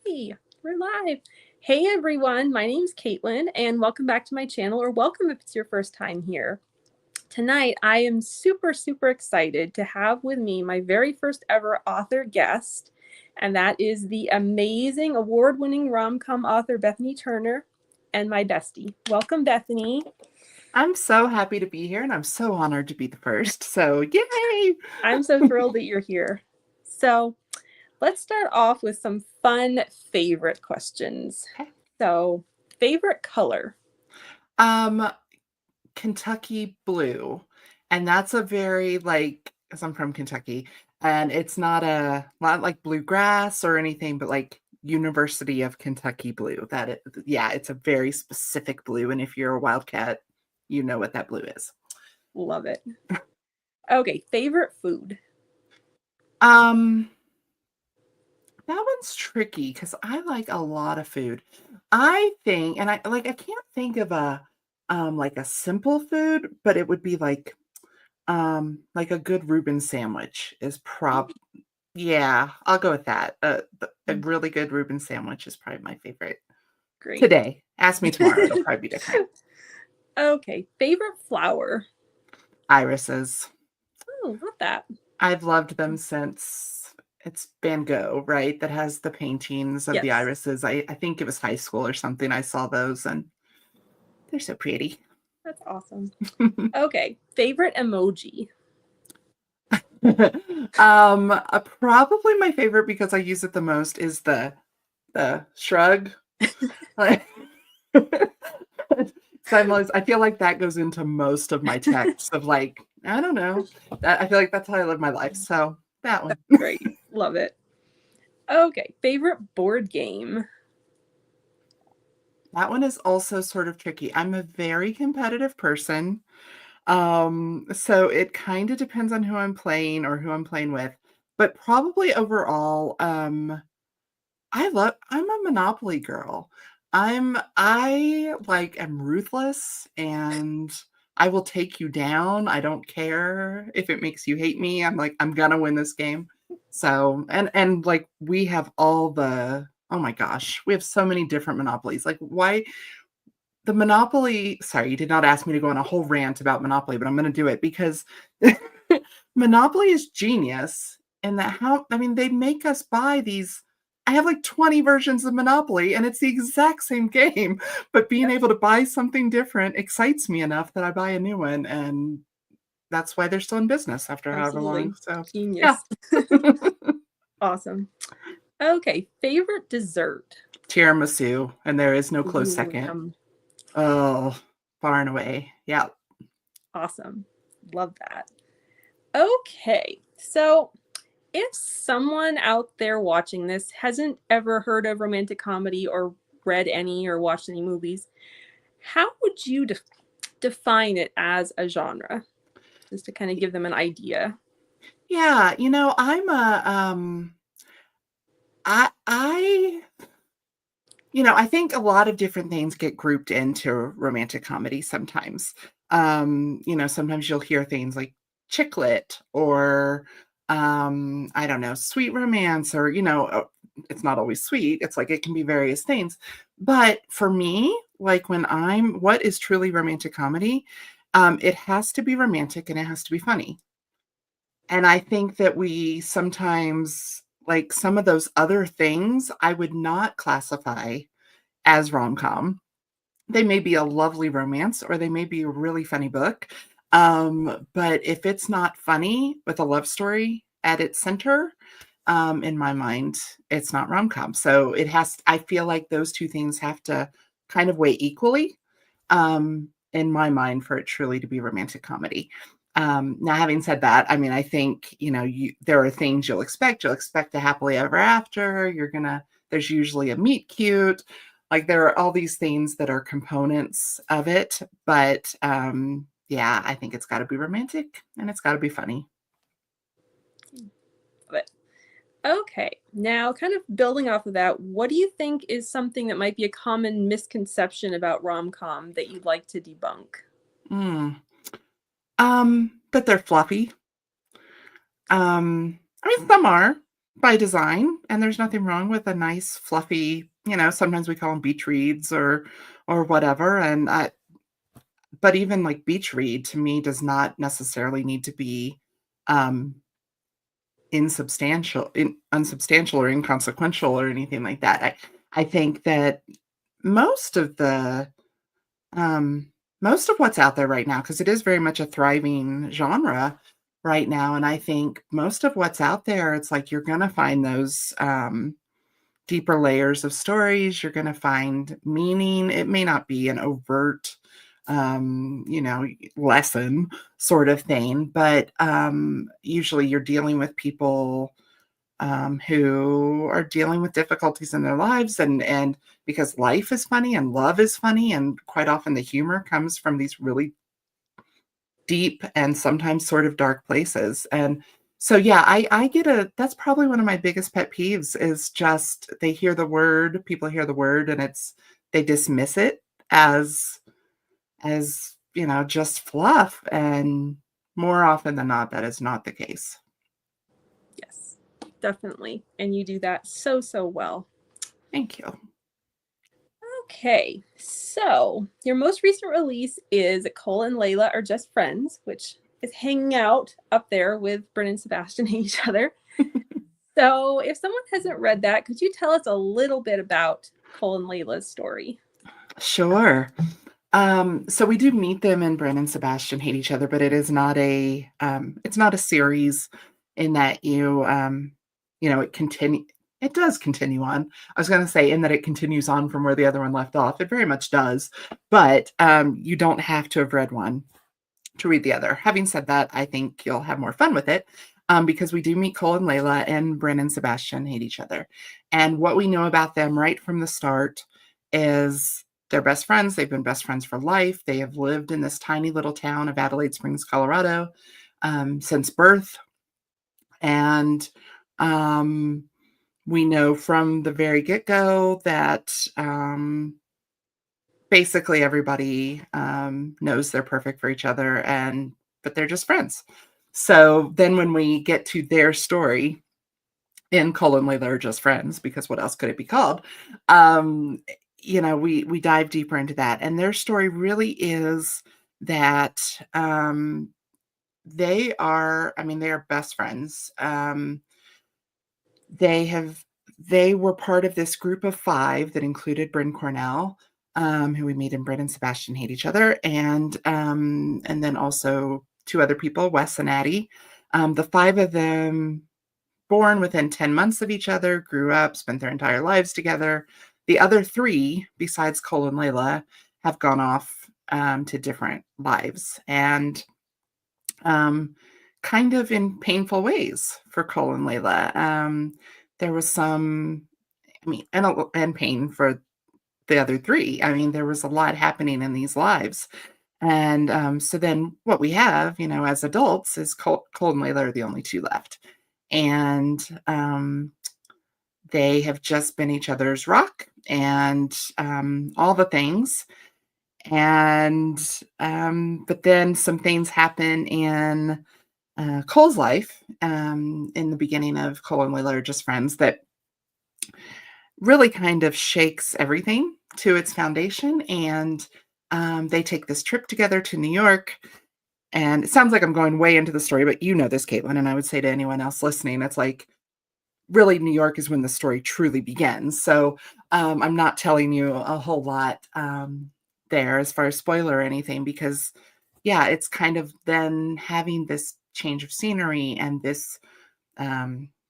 Hey, we're live. Hey everyone, my name's Caitlyn and welcome back to my channel, or welcome if it's your first time here. Tonight, I am super excited to have with me my very first ever author guest, and that is the amazing award-winning rom-com author Bethany Turner and my bestie. Welcome, Bethany. I'm so happy to be here, and I'm so honored to be the first. So, yay! I'm so thrilled that you're here. So, let's start off with some fun favorite questions. Okay. So, favorite color? Um, Kentucky blue, and that's a very because I'm from Kentucky, and it's not like bluegrass or anything, but like University of Kentucky blue. Yeah, it's a very specific blue, and if you're a Wildcat, you know what that blue is. Love it. Okay, favorite food? Um, that one's tricky because I like a lot of food. I think, and I can't think of a simple food, but it would be like a good Reuben sandwich is yeah, I'll go with that. A really good Reuben sandwich is probably my favorite Great. today. Ask me tomorrow, it'll probably be different. Okay, favorite flower? Irises. Oh, love that. I've loved them since it's Van Gogh, right? That has the paintings of the Yes, irises. I think it was high school or something. I saw those and they're so pretty. that's awesome. Okay, favorite emoji? Probably my favorite because I use it the most is the shrug. Like, I feel like that goes into most of my texts of like, I don't know. I feel like that's how I live my life. So that one. Great, love it. Okay, favorite board game? That one is also sort of tricky. I'm a very competitive person. So it kind of depends on who I'm playing or who I'm playing with. But probably overall, I'm a Monopoly girl. I like am ruthless and I will take you down. I don't care if it makes you hate me. I'm like, I'm gonna win this game. So and like we have all oh my gosh, we have so many different monopolies. Like why the Monopoly, sorry, you did not ask me to go on a whole rant about Monopoly, but I'm gonna do it because Monopoly is genius in that they make us buy these. I have like 20 versions of Monopoly and it's the exact same game, but being Yep, able to buy something different excites me enough that I buy a new one. And that's why they're still in business after however long. absolutely. So, yeah. Genius. Awesome. Okay, favorite dessert? Tiramisu, and there is no close Ooh, second. yum. Oh, far and away. Yeah. Awesome. Love that. Okay, so if someone out there watching this hasn't ever heard of romantic comedy or read any or watched any movies, how would you define it as a genre? Just to kind of give them an idea. Yeah, I'm a I I think a lot of different things get grouped into romantic comedy sometimes. Sometimes you'll hear things like chick lit or I don't know, sweet romance or it's not always sweet. It's like it can be various things. But for me, like what is truly romantic comedy, it has to be romantic and it has to be funny. And I think that we sometimes like some of those other things I would not classify as rom-com. They may be a lovely romance or they may be a really funny book. But if it's not funny with a love story at its center, in my mind, it's not rom-com. So I feel like those two things have to kind of weigh equally, in my mind for it truly to be romantic comedy. Now, having said that, I mean, I think, there are things you'll expect. You'll expect a happily ever after. There's usually a meet cute. Like there are all these things that are components of it. But yeah, I think it's got to be romantic and it's got to be funny. But okay, now kind of building off of that, what do you think is something that might be a common misconception about rom-com that you'd like to debunk? Mm. That they're fluffy. I mean, some are, by design, and there's nothing wrong with a nice fluffy, sometimes we call them beach reads or whatever, and but even like beach read to me does not necessarily need to be um unsubstantial or inconsequential or anything like that. I think that most of the um most of what's out there right now, because it is very much a thriving genre right now, and I think most of what's out there, it's like you're gonna find those deeper layers of stories. You're going to find meaning. It may not be an overt, lesson sort of thing, but usually you're dealing with people who are dealing with difficulties in their lives, and because life is funny and love is funny, and quite often the humor comes from these really deep and sometimes sort of dark places. And so, yeah, I get that's probably one of my biggest pet peeves is just people hear the word and they dismiss it as just fluff. And more often than not, that is not the case. Yes, definitely. And you do that so, so well. Thank you. Okay, so your most recent release is Cole and Layla Are Just Friends, which is hanging out up there with Bryn and Sebastian and each other. So if someone hasn't read that, could you tell us a little bit about Cole and Layla's story? Sure. So we do meet them, and Bryn and Sebastian hate each other, but it's not a series in that it does continue on. I was going to say in that it continues on from where the other one left off. It very much does, but you don't have to have read one to read the other. Having said that, I think you'll have more fun with it. Because we do meet Cole and Layla, and Bryn and Sebastian hate each other. And what we know about them right from the start is they're best friends. They've been best friends for life. They have lived in this tiny little town of Adelaide Springs, Colorado, since birth. And we know from the very get-go that basically everybody knows they're perfect for each other, but they're just friends. So then when we get to their story in Cole and Layla Are Just Friends, because what else could it be called? We dive deeper into that. And their story really is that they are best friends. They were part of this group of 5 that included Bryn Cornell, who we meet in Bryn and Sebastian Hate Each Other, and then also 2 other people, Wes and Addie. The 5 of them born within 10 months of each other, grew up, spent their entire lives together. The other 3, besides Cole and Layla, have gone off to different lives, and kind of in painful ways for Cole and Layla. There was some, and pain for the other 3. I mean, there was a lot happening in these lives. And so then what we have, as adults is Cole and Layla are the only 2 left. And they have just been each other's rock and all the things. And but then some things happen in Cole's life in the beginning of Cole and Layla Are Just Friends that really kind of shakes everything to its foundation. And they take this trip together to New York. And it sounds like I'm going way into the story, but you know this, Caitlin, and I would say to anyone else listening, it's like really New York is when the story truly begins. So I'm not telling you a whole lot there as far as spoiler or anything, because yeah, it's kind of then having this change of scenery and this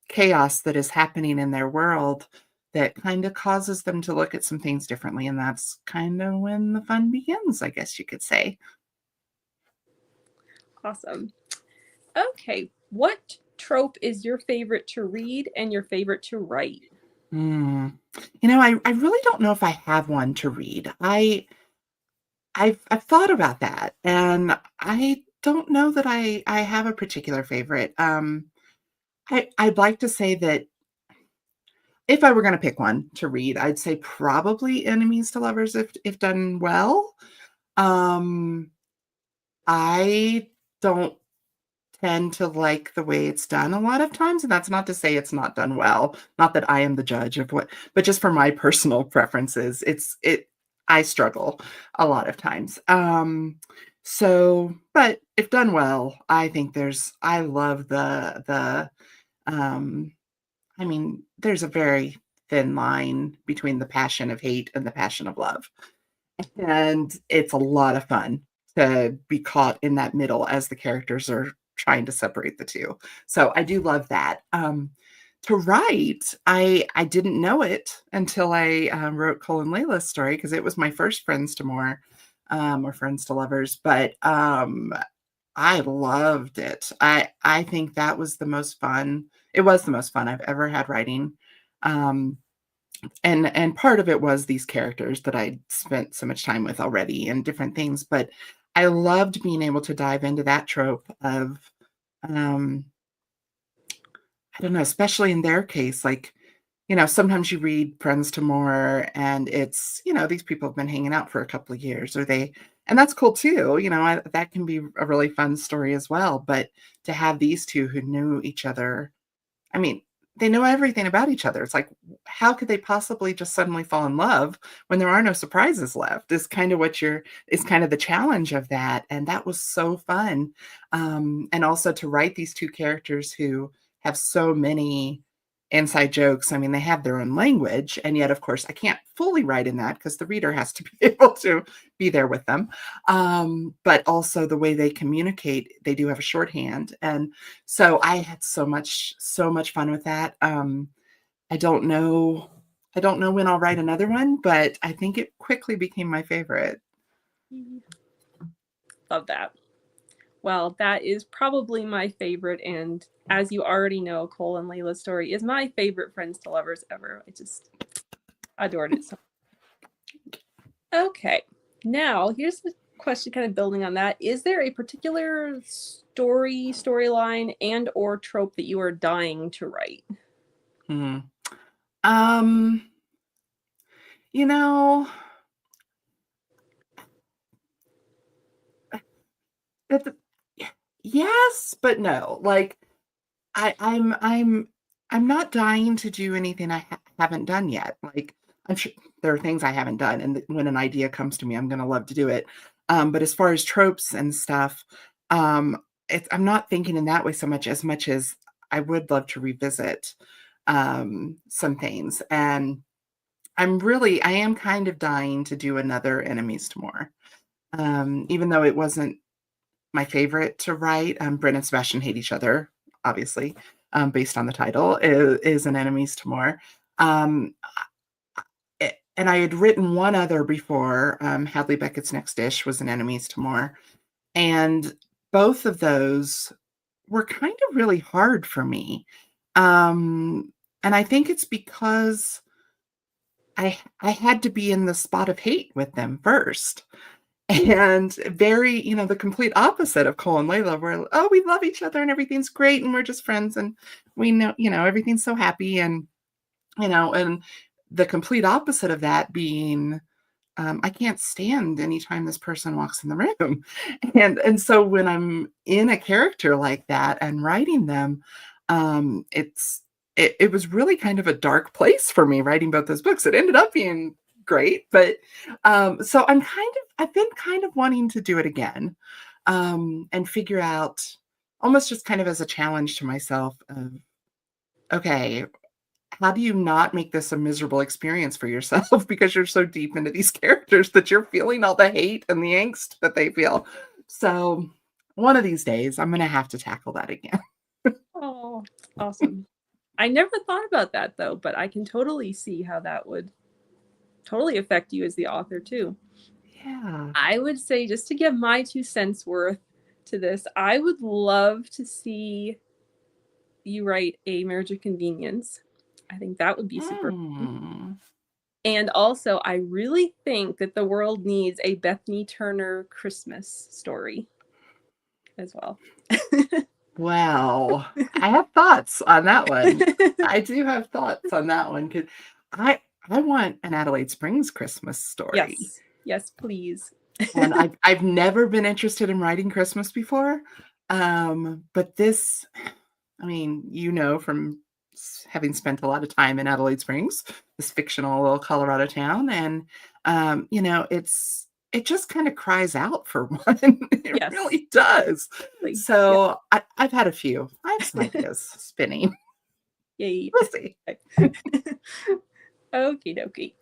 chaos that is happening in their world that kind of causes them to look at some things differently. And that's kind of when the fun begins, I guess you could say. Awesome. Okay, what trope is your favorite to read and your favorite to write? I really don't know if I have one to read. I've thought about that, and I don't know that I have a particular favorite. I'd like to say that if I were going to pick one to read, I'd say probably Enemies to Lovers if done well. Um, I don't tend to like the way it's done a lot of times, and that's not to say it's not done well. Not that I am the judge of what, but just for my personal preferences, I struggle a lot of times. So, but if done well, I think I love um, I mean, there's a very thin line between the passion of hate and the passion of love. And it's a lot of fun to be caught in that middle as the characters are trying to separate the two. So I do love that. To write, I didn't know it until I wrote Cole and Layla's story because it was my first Friends to More or Friends to Lovers. But I loved it. I think that was the most fun. It was the most fun I've ever had writing. Um, and part of it was these characters that I spent so much time with already and different things, but I loved being able to dive into that trope of um I don't know, especially in their case, like, sometimes you read Friends to More and it's, these people have been hanging out for a couple of years or and that's cool too. That can be a really fun story as well, but to have these two who knew each other, I mean, they know everything about each other. It's like, how could they possibly just suddenly fall in love when there are no surprises left? Is kind of the challenge of that. And that was so fun. And also to write these two characters who have so many inside jokes. I mean, they have their own language. And yet, of course, I can't fully write in that because the reader has to be able to be there with them. But also the way they communicate, they do have a shorthand. And so I had so much fun with that. I don't know when I'll write another one, but I think it quickly became my favorite. Love that. Well, that is probably my favorite, and as you already know, Cole and Layla's story is my favorite Friends to Lovers ever. I just adored it so much. Okay, now here's the question, kind of building on that. Is there a particular storyline and or trope that you are dying to write? Um, you know, that's yes, but no. Like I'm not dying to do anything I haven't done yet. Like I'm sure there are things I haven't done, and when an idea comes to me, I'm gonna love to do it. But as far as tropes and stuff, I'm not thinking in that way so much as I would love to revisit some things. And I am kind of dying to do another Enemies to More. Even though it wasn't my favorite to write, Brent and Sebastian hate each other, obviously, based on the title, is an Enemies to More. And I had written one other before, Hadley Beckett's Next Dish was an Enemies to More. And both of those were kind of really hard for me. And I think it's because I had to be in the spot of hate with them first. And very, the complete opposite of Cole and Layla, where, oh, we love each other and everything's great and we're just friends and we know, everything's so happy. And, and the complete opposite of that being, I can't stand anytime this person walks in the room. And so when I'm in a character like that and writing them, it was really kind of a dark place for me writing both those books. It ended up being great, but so I've been kind of wanting to do it again, and figure out, almost just kind of as a challenge to myself of, okay, how do you not make this a miserable experience for yourself because you're so deep into these characters that you're feeling all the hate and the angst that they feel. So one of these days I'm going to have to tackle that again. Oh, awesome. I never thought about that though, but I can totally see how that would totally affect you as the author too. Yeah. I would say, just to give my 2 cents worth to this, I would love to see you write a Marriage of Convenience. I think that would be super fun. And also, I really think that the world needs a Bethany Turner Christmas story as well. Well, I have thoughts on that one. I do have thoughts on that one because I want an Adelaide Springs Christmas story. Yes, yes, please. And I've never been interested in writing Christmas before. But this, I mean, from having spent a lot of time in Adelaide Springs, this fictional little Colorado town, and it just kind of cries out for one. It Yes. really does. Like, yeah. So I've had a few. I have some ideas spinning. Yay. We'll see. Okie dokie.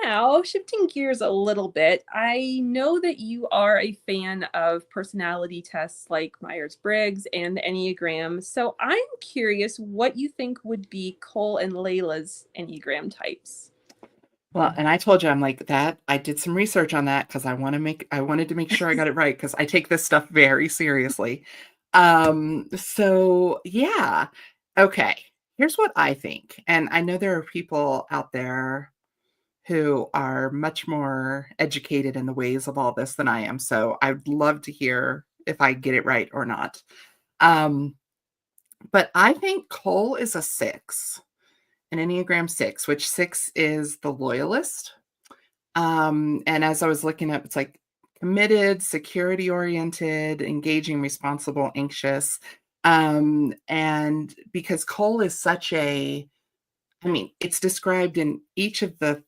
Now, shifting gears a little bit, I know that you are a fan of personality tests like Myers-Briggs and the Enneagram. So I'm curious what you think would be Cole and Layla's Enneagram types. Well, and I told you I'm like that. I did some research on that because I wanted to make sure I got it right because I take this stuff very seriously. So yeah. Okay. Here's what I think. And I know there are people out there who are much more educated in the ways of all this than I am. So I'd love to hear if I get it right or not. Um, but I think Cole is a 6, an Enneagram 6, which 6 is the loyalist. And as I was looking up, it's like committed, security oriented, engaging, responsible, anxious. And because Cole is I mean, it's described in each of the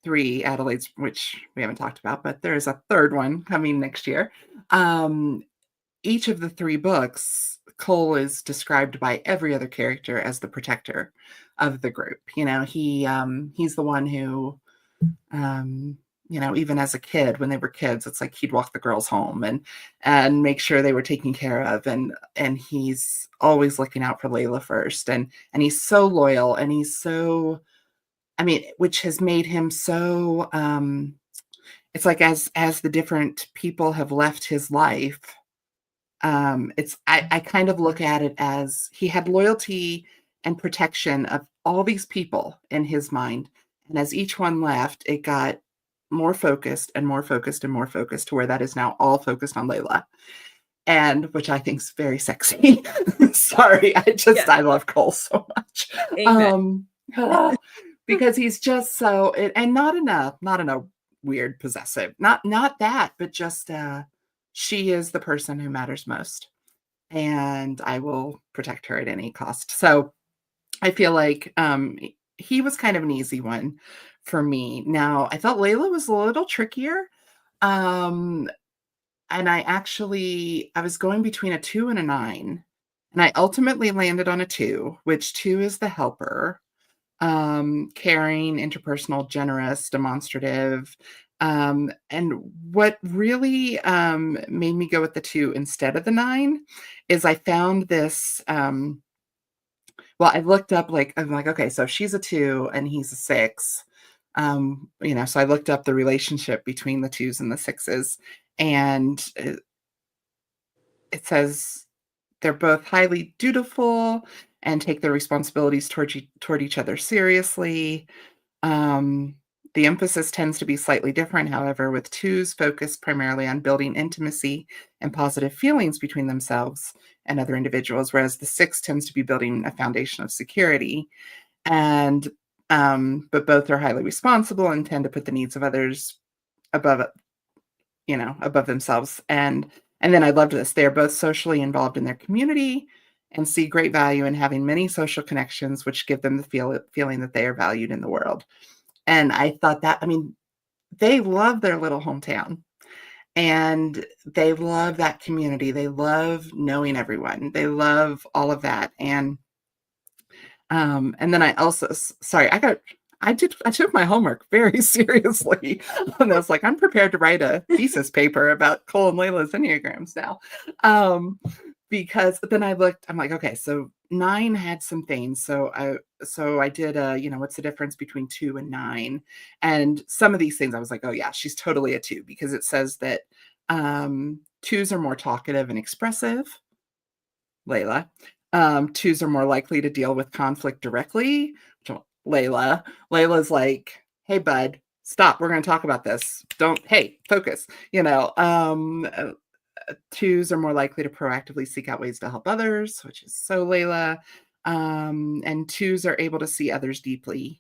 3 Adelaides, which we haven't talked about, but there's a third one coming next year. Um, each of the 3 books, Cole is described by every other character as the protector of the group. He's the one who, um, even as a kid, when they were kids, it's like he'd walk the girls home and make sure they were taken care of, and he's always looking out for Layla first, and he's so loyal, and he's so, I mean, which has made him so. It's like as the different people have left his life, I kind of look at it as he had loyalty and protection of all these people in his mind. And as each one left, it got more focused and more focused and more focused to where that is now all focused on Layla. And which I think is very sexy. Sorry, Yes. I love Cole so much. Amen. Ah, because he's just so, and not in a weird possessive, not that, but just she is the person who matters most, and I will protect her at any cost. So I feel like he was kind of an easy one for me. Now I thought Layla was a little trickier. Um, and I was going between a 2 and a 9, and I ultimately landed on a 2, which 2 is the helper, caring, interpersonal, generous, demonstrative. And what really made me go with the 2 instead of the 9 is I found this. Well, I looked up, like, I'm like, okay, so she's a 2 and he's a 6. So I looked up the relationship between the 2s and the 6s, and it says they're both highly dutiful and take their responsibilities toward each other seriously. Um, the emphasis tends to be slightly different, however, with 2s focused primarily on building intimacy and positive feelings between themselves and other individuals, whereas the 6 tends to be building a foundation of security. And but both are highly responsible and tend to put the needs of others above above themselves. And then I loved this. They are both socially involved in their community and see great value in having many social connections, which give them the feeling that they are valued in the world. And I thought that, I mean, they love their little hometown, and they love that community. They love knowing everyone. They love all of that. And then I also, sorry, I took my homework very seriously. And I was like, I'm prepared to write a thesis paper about Cole and Layla's Enneagrams now. Because then I'm like, okay, so 9 had some things. So I did what's the difference between 2 and 9? And some of these things I was like, oh yeah, she's totally a 2, because it says that 2s are more talkative and expressive. Layla. 2s are more likely to deal with conflict directly. Layla's like, hey, bud, stop. We're going to talk about this. Hey, focus. 2s are more likely to proactively seek out ways to help others, which is so Layla. And 2s are able to see others deeply,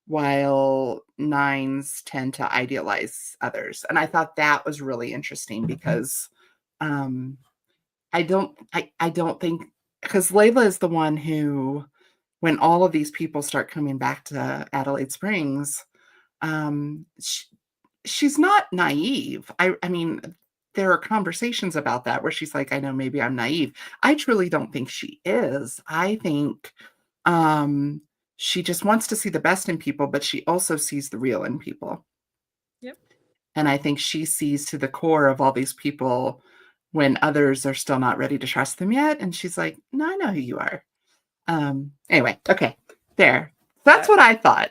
while 9s tend to idealize others. And I thought that was really interesting because, don't think, because Layla is the one who, when all of these people start coming back to Adelaide Springs, um, sh she's not naive. I mean, there are conversations about that where she's like, "I know maybe I'm naive." I truly don't think she is. I think, um, she just wants to see the best in people, but she also sees the real in people. Yep. And I think she sees to the core of all these people when others are still not ready to trust them yet, and she's like, "No, I know who you are." Anyway, okay, there. That's That what I thought.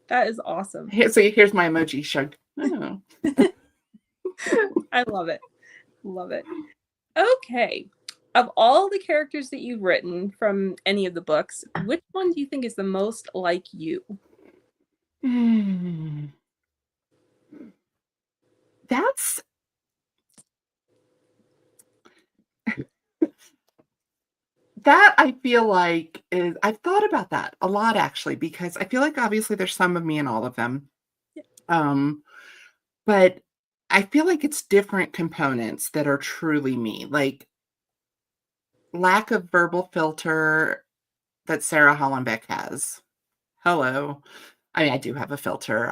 that is awesome. Here's my emoji shrug. Oh. I love it. Love it. Okay. Of all the characters that you've written from any of the books, which one do you think is the most like you? Hmm. That's that I feel like is I've thought about that a lot actually, because I feel like obviously there's some of me in all of them. Um, but I feel like it's different components that are truly me. Like lack of verbal filter that Sarah Hollenbeck has. Hello. I mean, I do have a filter.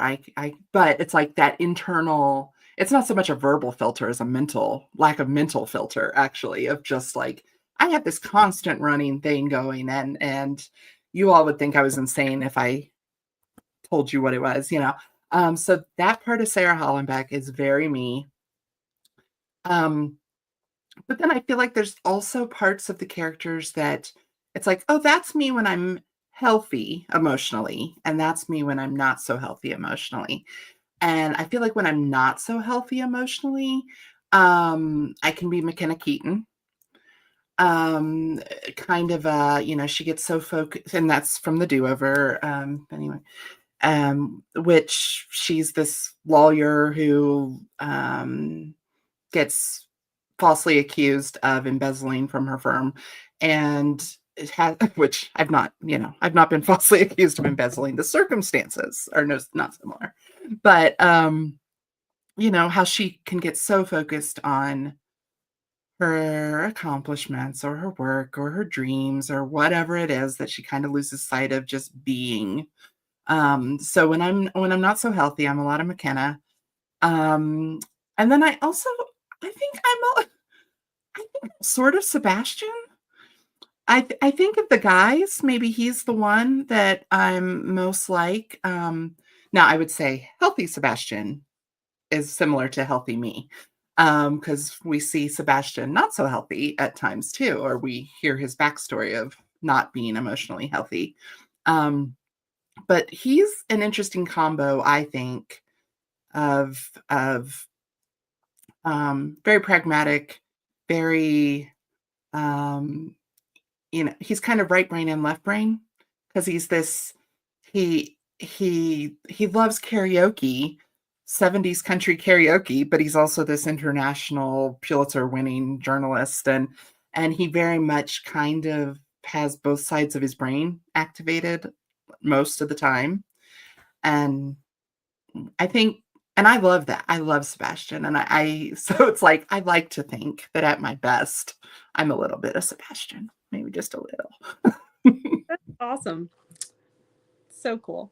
But it's like that internal, it's not so much a verbal filter as a mental, lack of mental filter, actually, of just like, I have this constant running thing going, and you all would think I was insane if I told you what it was, you know. So that part of Sarah Hollenbeck is very me. Um, but then I feel like there's also parts of the characters that it's like, oh, that's me when I'm healthy emotionally, and that's me when I'm not so healthy emotionally. And I feel like when I'm not so healthy emotionally, I can be McKenna Keaton. Kind of she gets so focused, and that's from the do-over. Anyway, which she's this lawyer who gets falsely accused of embezzling from her firm, and it has, which I've not been falsely accused of embezzling. The circumstances are not similar, but how she can get so focused on her accomplishments or her work or her dreams or whatever it is that she kind of loses sight of just being. So when I'm not so healthy, I'm a lot of McKenna. Um, and then I think I think I'm sort of Sebastian. I think of the guys, maybe he's the one that I'm most like. Now I would say healthy Sebastian is similar to healthy me, because we see Sebastian not so healthy at times too, or we hear his backstory of not being emotionally healthy. Um, but he's an interesting combo, I think, of very pragmatic, very um, he's kind of right brain and left brain, because he loves karaoke, 70s country karaoke, but he's also this international Pulitzer winning journalist, and he very much kind of has both sides of his brain activated most of the time. And I think and I love that. I love Sebastian, and so it's like I like to think that at my best, I'm a little bit of Sebastian, maybe just a little. Awesome. So cool.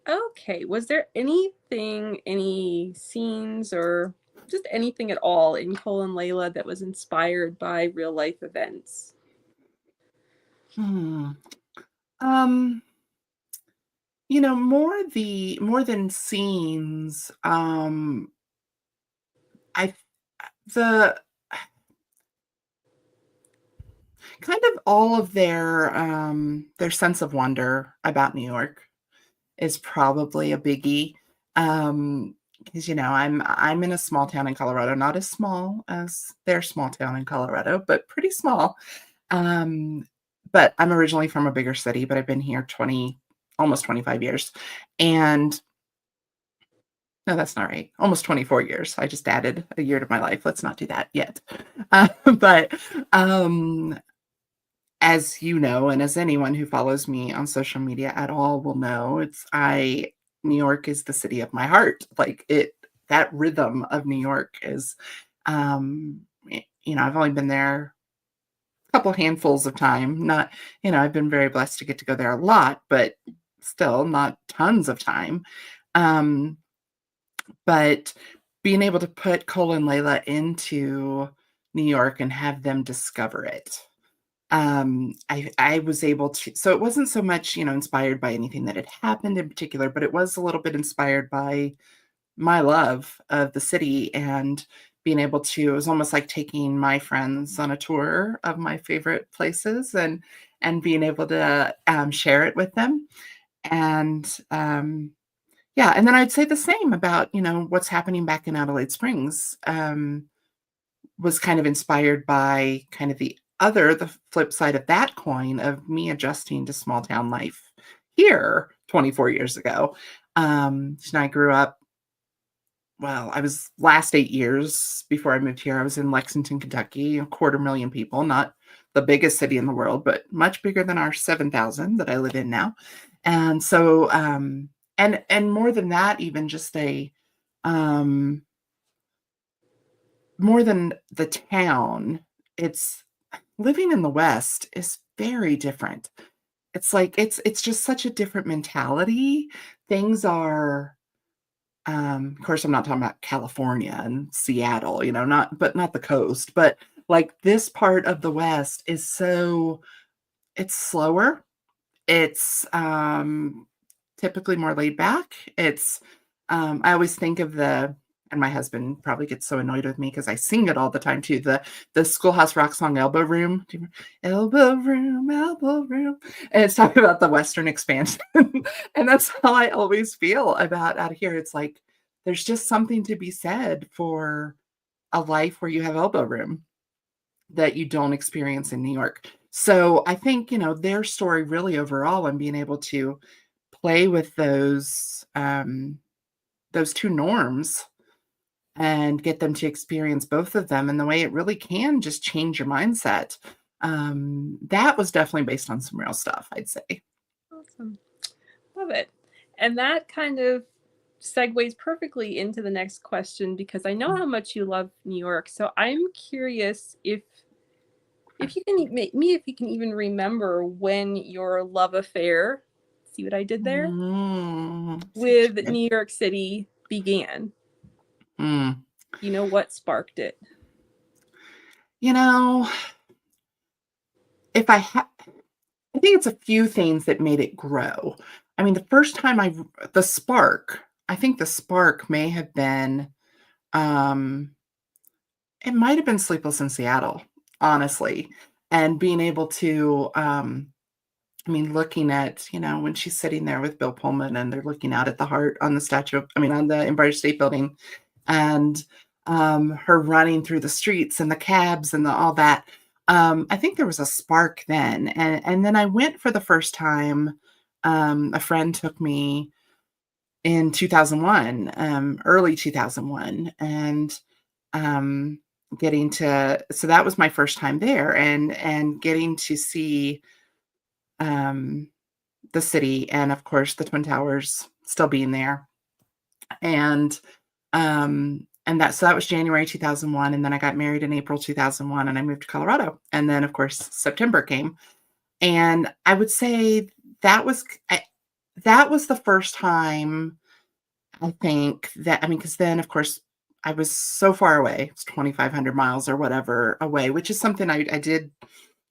Okay. Was there anything, any scenes or just anything at all in Cole and Layla that was inspired by real life events? Hmm. Um, more than scenes, I the kind of all of their sense of wonder about New York is probably a biggie. Because I'm in a small town in Colorado, not as small as their small town in Colorado, but pretty small. Um, but I'm originally from a bigger city, but I've been here almost 25 years. And no, that's not right. Almost 24 years. I just added a year to my life. Let's not do that yet. But um, as you know, and as anyone who follows me on social media at all will know, New York is the city of my heart. Like that rhythm of New York is, I've only been there a couple handfuls of time. Not, I've been very blessed to get to go there a lot, but still not tons of time. Um, but being able to put Cole and Layla into New York and have them discover it. I was able to, so it wasn't so much, inspired by anything that had happened in particular, but it was a little bit inspired by my love of the city and being able to, it was almost like taking my friends on a tour of my favorite places and being able to share it with them. And yeah, and then I'd say the same about, what's happening back in Adelaide Springs. Was kind of inspired by kind of the flip side of that coin of me adjusting to small town life here 24 years ago. I grew up, well, I was last 8 years before I moved here. I was in Lexington, Kentucky, 250,000 people, not the biggest city in the world, but much bigger than our 7,000 that I live in now. And so, and more than that, even just um, more than the town, it's living in the West is very different. It's like it's just such a different mentality. Things are, of course, I'm not talking about California and Seattle, not the coast, but like this part of the West is it's slower. It's typically more laid back. I always think of and my husband probably gets so annoyed with me because I sing it all the time too. The Schoolhouse Rock song Elbow Room. Do you remember? Elbow Room, Elbow Room. And it's talking about the Western expansion. And that's how I always feel about out here. It's like there's just something to be said for a life where you have elbow room that you don't experience in New York. So I think, their story really overall and being able to play with those two norms and get them to experience both of them and the way it really can just change your mindset. That was definitely based on some real stuff, I'd say. Awesome. Love it. And that kind of segues perfectly into the next question because I know how much you love New York. So I'm curious if you can even remember when your love affair, see what I did there, with New York City began. What sparked it? If I think it's a few things that made it grow. I mean, the first time I think the spark may have been, it might have been Sleepless in Seattle, honestly, and being able to, looking at, when she's sitting there with Bill Pullman and they're looking out at the heart on on the Empire State Building, and her running through the streets and the cabs and all that. I think there was a spark then. And then I went for the first time. A friend took me in 2001, early 2001, and so that was my first time there and getting to see the city and of course the Twin Towers still being there. So that was January 2001, and then I got married in April 2001, and I moved to Colorado. And then, of course, September came, and I would say that was the first time I think because then, of course, I was so far away. It's 2,500 miles or whatever away, which is something I did.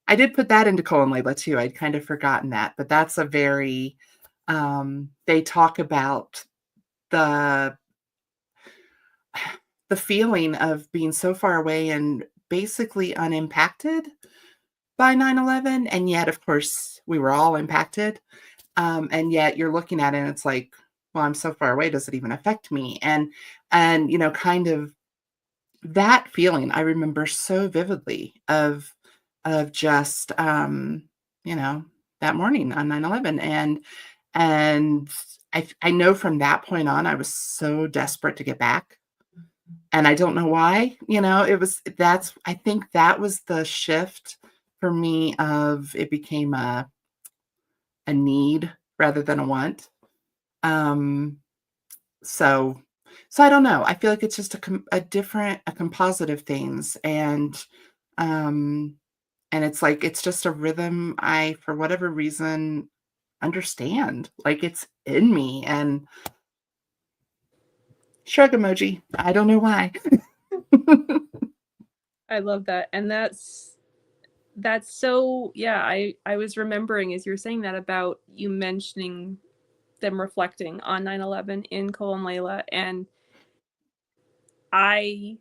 I did put that into Cole and Layla too. I'd kind of forgotten that, but that's a very. They talk about the feeling of being so far away and basically unimpacted by 9/11, and yet, of course, we were all impacted, and yet you're looking at it and it's like, well, I'm so far away, does it even affect me? And kind of that feeling I remember so vividly of just, that morning on 9/11, and I know from that point on, I was so desperate to get back. And I don't know why, I think that was the shift for me of it became a need rather than a want. So So I don't know. I feel like it's just a composite of things, um, and it's like it's just a rhythm I, for whatever reason, understand. Like it's in me, and shrug emoji. I don't know why. I love that. And that's so, yeah, I was remembering as you were saying that about you mentioning them reflecting on 9/11 in Cole and Layla, and I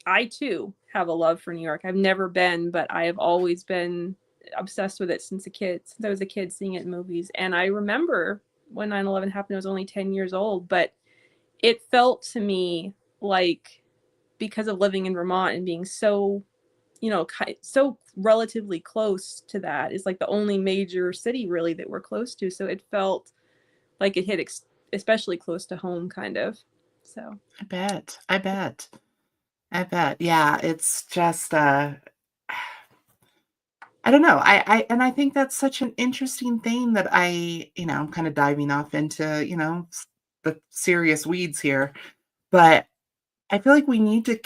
I too have a love for New York. I've never been, but I have always been obsessed with it since I was a kid seeing it in movies. And I remember when 9/11 happened, I was only 10 years old, but it felt to me like, because of living in Vermont and being so, so relatively close to that, is like the only major city really that we're close to. So it felt like it hit especially close to home, kind of. So I bet. I bet. I bet. Yeah, it's just I don't know. I think that's such an interesting thing that I'm kind of diving off into, the serious weeds here. But I feel like we need to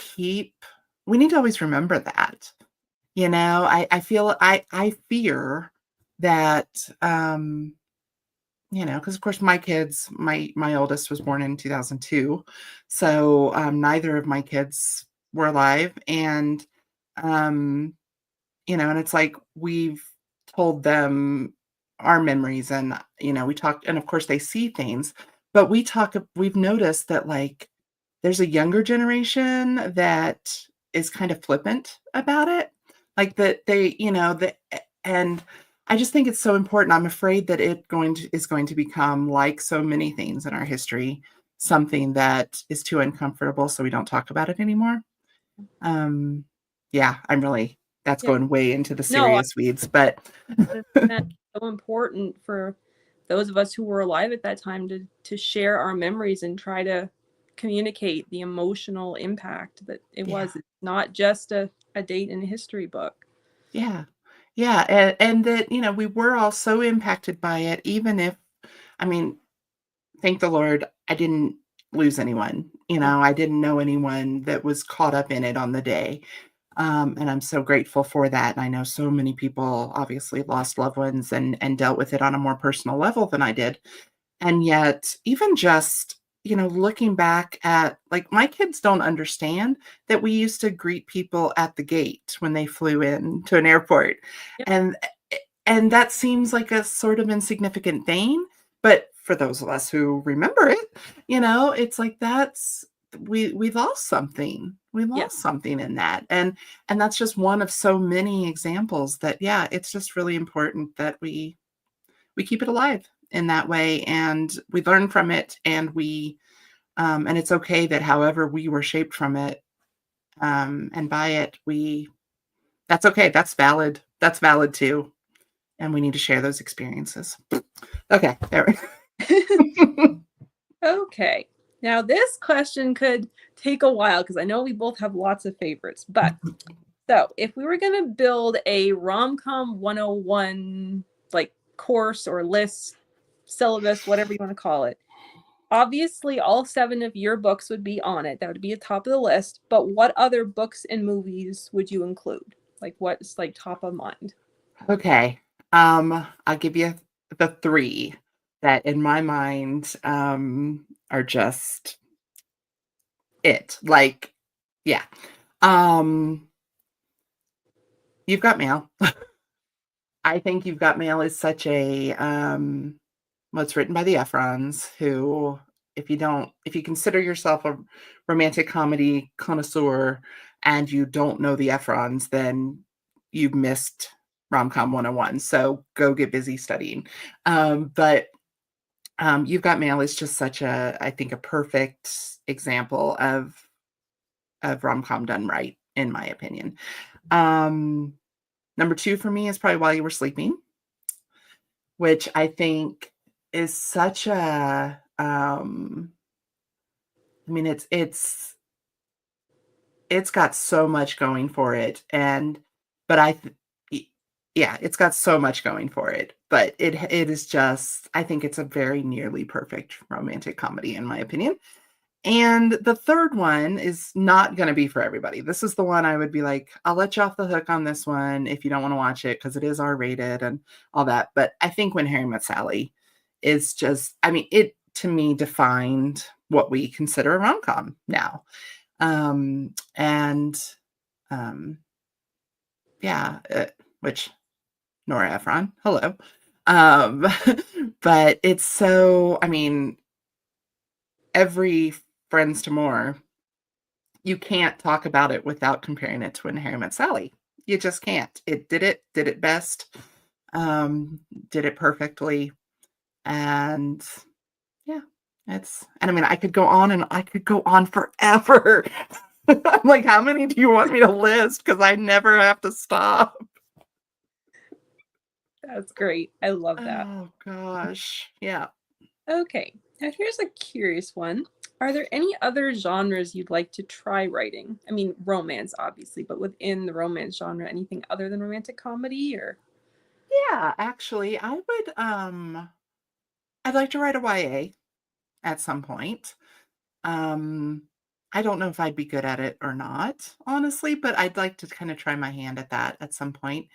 always remember that. I feel I fear that because of course my oldest was born in 2002. So neither of my kids were alive. Um and it's like we've told them our memories, and we talk, and of course they see things, but we've noticed that, like, there's a younger generation that is kind of flippant about it, like that they that and I just think it's so important. I'm afraid that is going to become, like so many things in our history, something that is too uncomfortable, so we don't talk about it anymore. um, yeah, that's yeah, going way into the no, serious weeds, but 100% so important for those of us who were alive at that time to share our memories and try to communicate the emotional impact that it yeah, was. It's not just a date in a history book. yeah, yeah, and that, we were all so impacted by it, even if, I mean, thank the Lord, I didn't lose anyone. I didn't know anyone that was caught up in it on the day. And I'm so grateful for that. And I know so many people obviously lost loved ones and dealt with it on a more personal level than I did. And yet, even just, looking back at, like, my kids don't understand that we used to greet people at the gate when they flew in to an airport. Yep. And and that seems like a sort of insignificant thing, but for those of us who remember it, it's like we lost something. We Yeah. lost something in that. And that's just one of so many examples that, yeah, it's just really important that we keep it alive in that way, and we learn from it, and it's okay that however we were shaped from it, and by it, that's okay. That's valid too. And we need to share those experiences. Okay, there we Okay. Now, this question could take a while because I know we both have lots of favorites. But so, if we were going to build a romcom 101 like course or list, syllabus, whatever you want to call it, obviously all 7 of your books would be on it. That would be at the top of the list. But what other books and movies would you include? Like, what's like top of mind? Okay. I'll give you the 3 that in my mind, are just it. Like, yeah. Um, You've Got Mail. I think You've Got Mail is such a, well, it's written by the Efrons, who, if you consider yourself a romantic comedy connoisseur and you don't know the Efrons, then you've missed Romcom 101. So go get busy studying. But You've Got Mail is just I think, a perfect example of rom-com done right, in my opinion. Um, Number 2 for me is probably While You Were Sleeping, which I think is such a, I mean, it's got so much going for it, but yeah, it's got so much going for it, but it is just, I think it's a very nearly perfect romantic comedy, in my opinion. And the third one is not going to be for everybody. This is the one I would be like, I'll let you off the hook on this one if you don't want to watch it because it is R-rated and all that. But I think When Harry Met Sally is just, I mean, it to me defined what we consider a rom-com now. And yeah, which Nora Ephron, hello. Um, but it's so, I mean, every Friends to More, you can't talk about it without comparing it to When Harry Met Sally. You just can't. It did it best, did it perfectly, and yeah, and I mean, I could go on and I could go on forever. I'm like, how many do you want me to list? Because I never have to stop. That's great. I love that. Oh gosh, yeah. Okay, now here's a curious one. Are there any other genres you'd like to try writing? I mean, romance, obviously, but within the romance genre, anything other than romantic comedy or? Yeah, actually, I'd like to write a YA at some point. Um, I don't know if I'd be good at it or not, honestly, but I'd like to kind of try my hand at that at some point.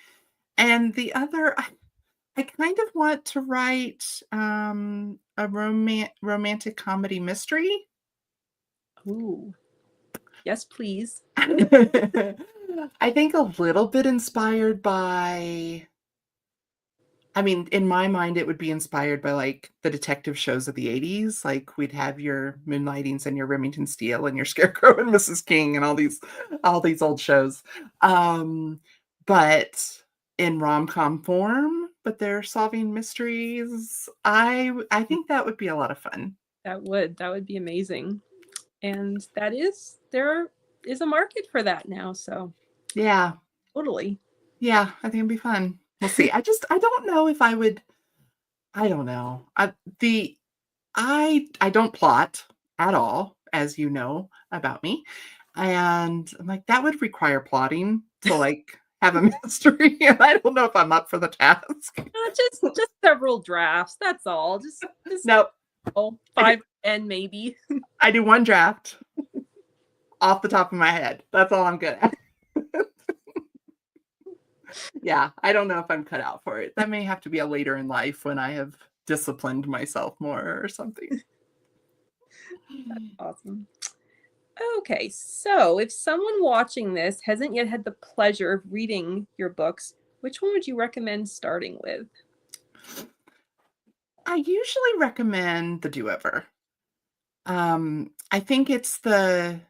And the other, I kind of want to write a romantic comedy mystery. Ooh, yes, please. I think a little bit inspired by, I mean, in my mind, it would be inspired by like the detective shows of the 80s. Like we'd have your Moonlightings and your Remington Steele and your Scarecrow and Mrs. King and all these old shows. But in rom-com form, but they're solving mysteries. I think that would be a lot of fun. That would be amazing. And there is a market for that now, so Yeah. totally. Yeah, I think it'd be fun. We'll see. I don't know if I would, I don't know. I don't plot at all, as you know about me. And I'm like, that would require plotting to like have a mystery. And I don't know if I'm up for the task. Just several drafts. That's all. Just Nope. oh, I do, 5 and maybe. I do one draft off the top of my head. That's all I'm good at. Yeah, I don't know if I'm cut out for it. That may have to be a later in life when I have disciplined myself more or something. Awesome. Okay, so if someone watching this hasn't yet had the pleasure of reading your books, which one would you recommend starting with? I usually recommend The Do-Over. I think it's the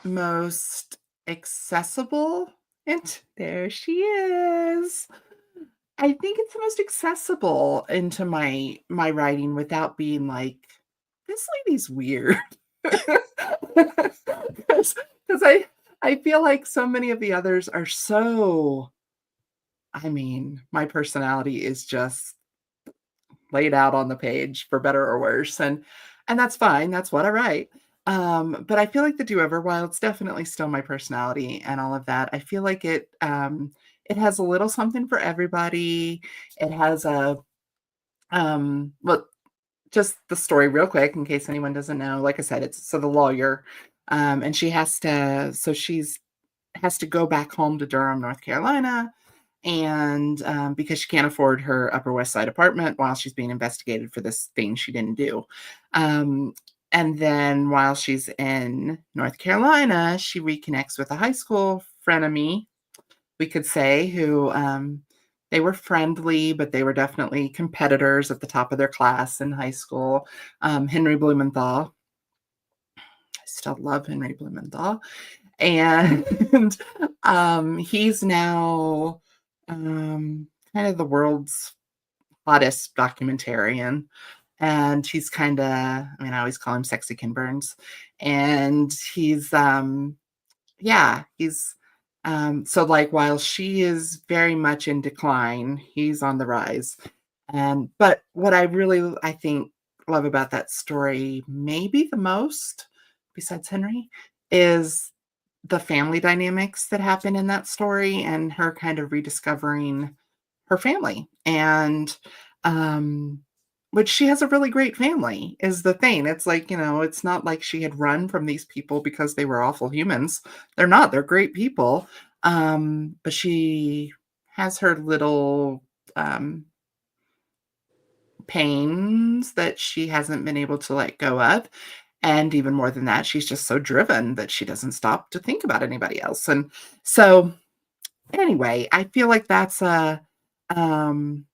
most accessible, and there she is. I think it's the most accessible into my writing without being like, this lady's weird. Because I feel like so many of the others are so, I mean, my personality is just laid out on the page for better or worse, and that's fine. That's what I write. But I feel like The Do-Over, while it's definitely still my personality and all of that, I feel like it has a little something for everybody. It has well, just the story real quick in case anyone doesn't know. Like I said, it's so the lawyer, and she's has to go back home to Durham, North Carolina, and because she can't afford her Upper West Side apartment while she's being investigated for this thing she didn't do. Um, and then while she's in North Carolina, she reconnects with a high school frenemy, we could say, who they were friendly, but they were definitely competitors at the top of their class in high school. Henry Blumenthal. I still love Henry Blumenthal. And he's now kind of the world's hottest documentarian. And he's kind of, I mean, I always call him Sexy Ken Burns. And he's, so like while she is very much in decline, he's on the rise. But what I really, I think, love about that story, maybe the most, besides Henry, is the family dynamics that happen in that story and her kind of rediscovering her family. And um, which she has a really great family is the thing. It's like, it's not like she had run from these people because they were awful humans. They're not. They're great people. But she has her little um, pains that she hasn't been able to let go of. And even more than that, she's just so driven that she doesn't stop to think about anybody else. And so anyway, I feel like that's um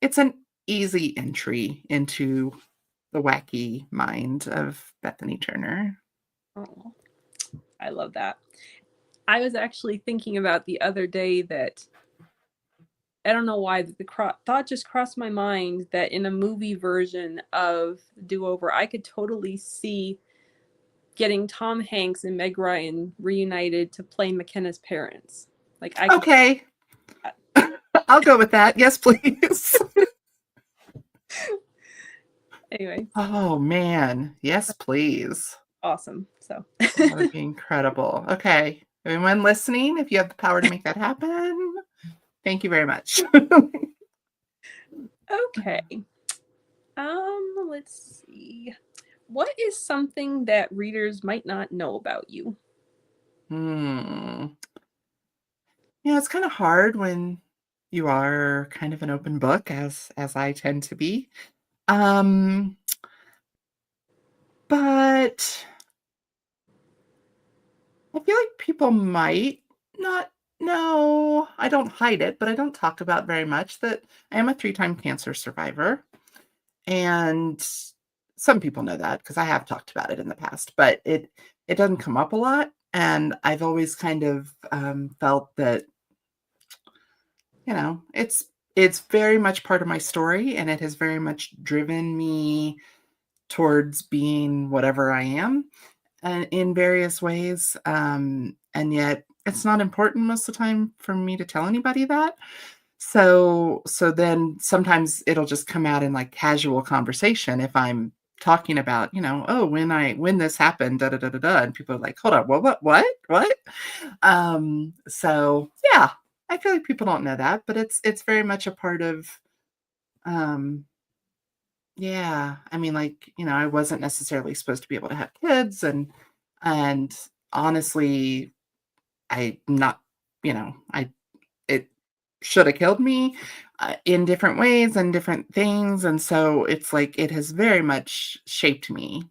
it's an easy entry into the wacky mind of Bethany Turner. Oh, I love that. I was actually thinking about the other day that I don't know why the thought just crossed my mind that in a movie version of Do Over, I could totally see getting Tom Hanks and Meg Ryan reunited to play McKenna's parents. Like I could. Okay, I'll go with that. Yes, please. Anyway, Oh man, yes, please. awesome. So That would be incredible. Okay, everyone listening, if you have the power to make that happen, thank you very much. okay. Let's see. What is something that readers might not know about you? Hmm. It's kind of hard when you are kind of an open book, as I tend to be. Um, but I feel like people might not know. I don't hide it, but I don't talk about very much that I am a 3-time cancer survivor. And some people know that because I have talked about it in the past, but it doesn't come up a lot. And I've always kind of felt that, it's very much part of my story, and it has very much driven me towards being whatever I am in various ways. And yet it's not important most of the time for me to tell anybody that. So then sometimes it'll just come out in like casual conversation if I'm talking about, oh, when this happened, da da da da da, and people are like, hold on, what? So yeah, I feel like people don't know that, but it's very much a part of um yeah, I mean, like, I wasn't necessarily supposed to be able to have kids, and honestly, I not, I it should have killed me in different ways and different things, and so it's like it has very much shaped me,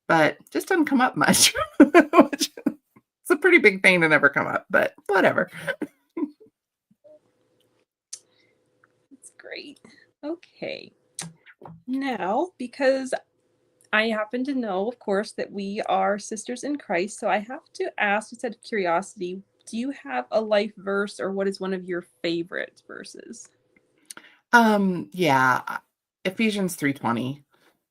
but just doesn't come up much. Which it's a pretty big thing to never come up, but whatever. That's great. Okay. Now, because I happen to know, of course, that we are sisters in Christ, so I have to ask, just out of curiosity, do you have a life verse or what is one of your favorite verses? Yeah, Ephesians 3:20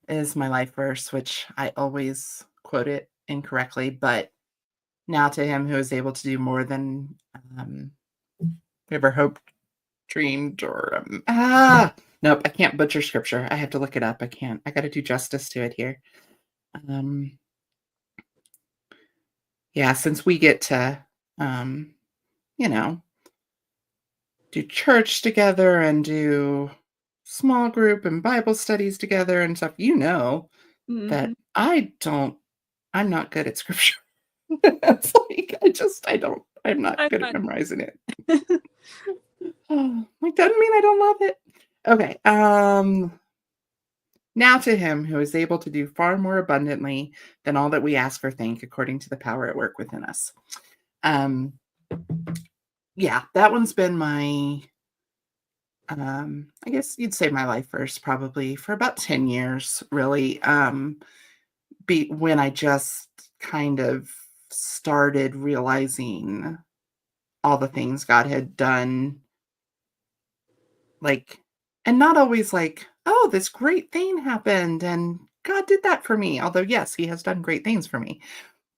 is my life verse, which I always quote it incorrectly, but now to him who is able to do more than we ever hoped, dreamed, or nope, I can't butcher scripture. I have to look it up. I can't. I got to do justice to it here. Um, yeah, since we get to, um, you know, do church together and do small group and Bible studies together and stuff, Mm-hmm. that I'm not good at scripture. It's like, I'm not I'm good at not. memorizing it. Oh, like, doesn't mean I don't love it. Okay. Now to him who is able to do far more abundantly than all that we ask or think, according to the power at work within us. Um, yeah, that one's been my, I guess you'd say my life verse probably for about 10 years, really. When I just kind of started realizing all the things God had done, like, and not always like, oh, this great thing happened and God did that for me. Although, yes, he has done great things for me,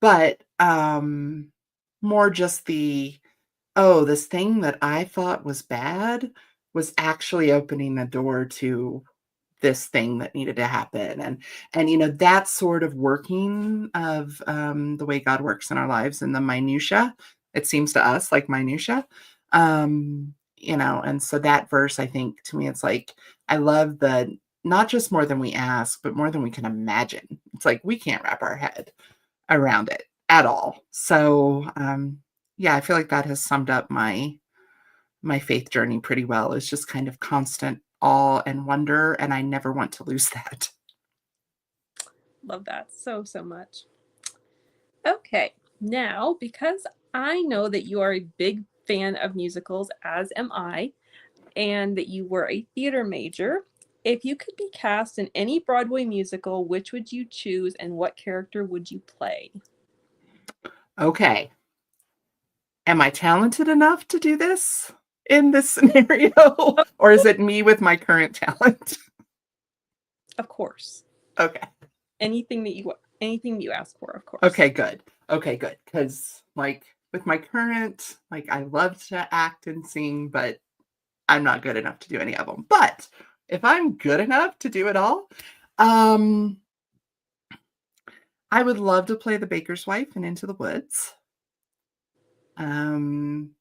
but more just oh, this thing that I thought was bad was actually opening the door to this thing that needed to happen. And that sort of working of the way God works in our lives and the minutia, it seems to us like minutia. And so that verse, I think, to me, it's like I love the not just more than we ask, but more than we can imagine. It's like we can't wrap our head around it at all. So, yeah, I feel like that has summed up my faith journey pretty well. It's just kind of constant awe and wonder, and I never want to lose that. Love that so, so much. Okay, now because I know that you are a big fan of musicals, as am I, and that you were a theater major, if you could be cast in any Broadway musical, which would you choose and what character would you play? Okay. Am I talented enough to do this in this scenario? Or is it me with my current talent? Of course. Okay. Anything you ask for, of course. Okay, good. Okay, good. Because like with my current, like I love to act and sing, but I'm not good enough to do any of them. But if I'm good enough to do it all, um, I would love to play the baker's wife in Into the Woods. Um,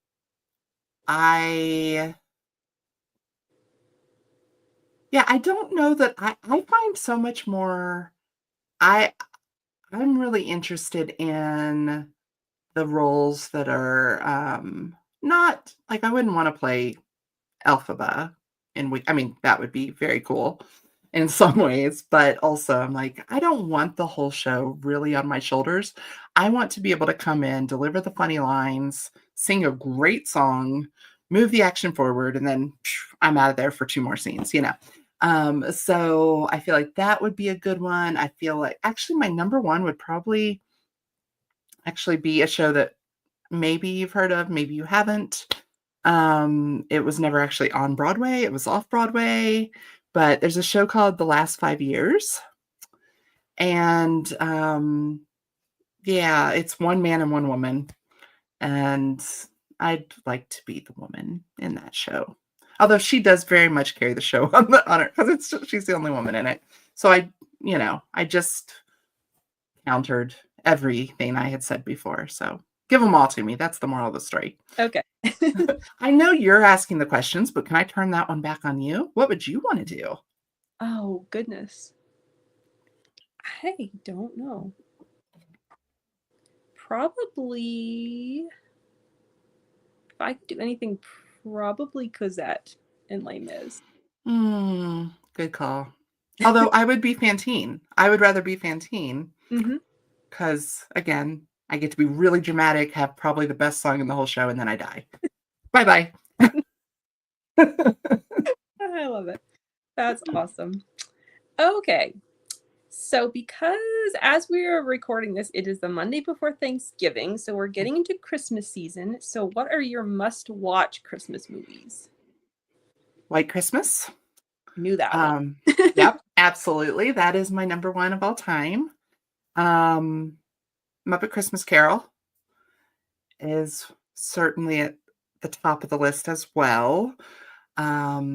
I yeah, I don't know that I find so much more. I I'm really interested in the roles that are not like I wouldn't want to play Elphaba in I mean that would be very cool in some ways, but also I'm like I don't want the whole show really on my shoulders. I want to be able to come in, deliver the funny lines, sing a great song, move the action forward, and then I'm out of there for two more scenes, you know. So I feel like that would be a good one. I feel like actually my number one would probably actually be a show that maybe you've heard of, maybe you haven't. It was never actually on Broadway. It was off Broadway, but there's a show called The Last 5 Years. And yeah, it's one man and one woman. And I'd like to be the woman in that show. Although she does very much carry the show on her because she's the only woman in it. So I just countered everything I had said before. So give them all to me. That's the moral of the story. Okay. I know you're asking the questions, but can I turn that one back on you? What would you want to do? Oh, goodness. I don't know. Probably, if I could do anything, probably Cosette in Les Mis. Good call. Although I would be Fantine. I would rather be Fantine Mm-hmm. because, again, I get to be really dramatic, have probably the best song in the whole show, and then I die. Bye-bye. I love it. That's awesome. Okay. So because as we are recording this, it is the Monday before Thanksgiving, so we're getting into Christmas season. So what are your must-watch Christmas movies? White Christmas. Knew that one. Yep, absolutely. That is my number one of all time. Muppet Christmas Carol is certainly at the top of the list as well. I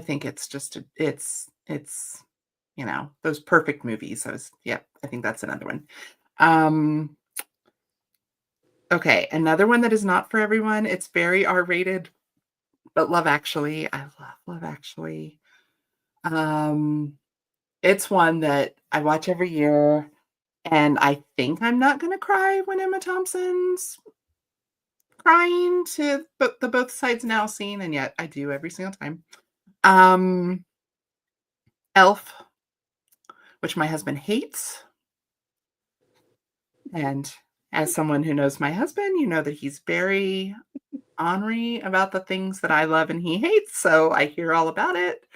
think it's just it's those perfect movies. I think that's another one. Okay, another one that is not for everyone. It's very R-rated, but Love Actually. I love Love Actually. It's one that I watch every year, and I think I'm not going to cry when Emma Thompson's crying to the both sides now scene, and yet I do every single time. Elf, which my husband hates. And as someone who knows my husband, you know that he's very ornery about the things that I love and he hates, so I hear all about it.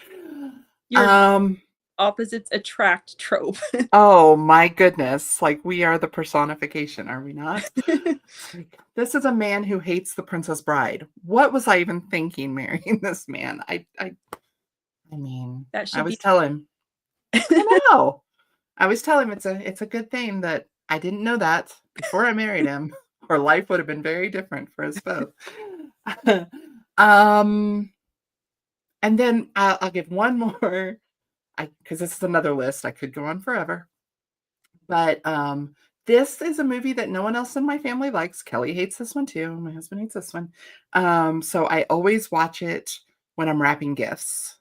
Your opposites attract trope. Oh my goodness, like we are the personification, are we not? Like, this is a man who hates the Princess Bride. What was I even thinking marrying this man? I mean, That I should always be tell him. I know. I always tell him it's a good thing that I didn't know that before I married him, or life would have been very different for us both. And then I'll give one more, because this is another list. I could go on forever. But this is a movie that no one else in my family likes. Kelly hates this one too. My husband hates this one. So I always watch it when I'm wrapping gifts.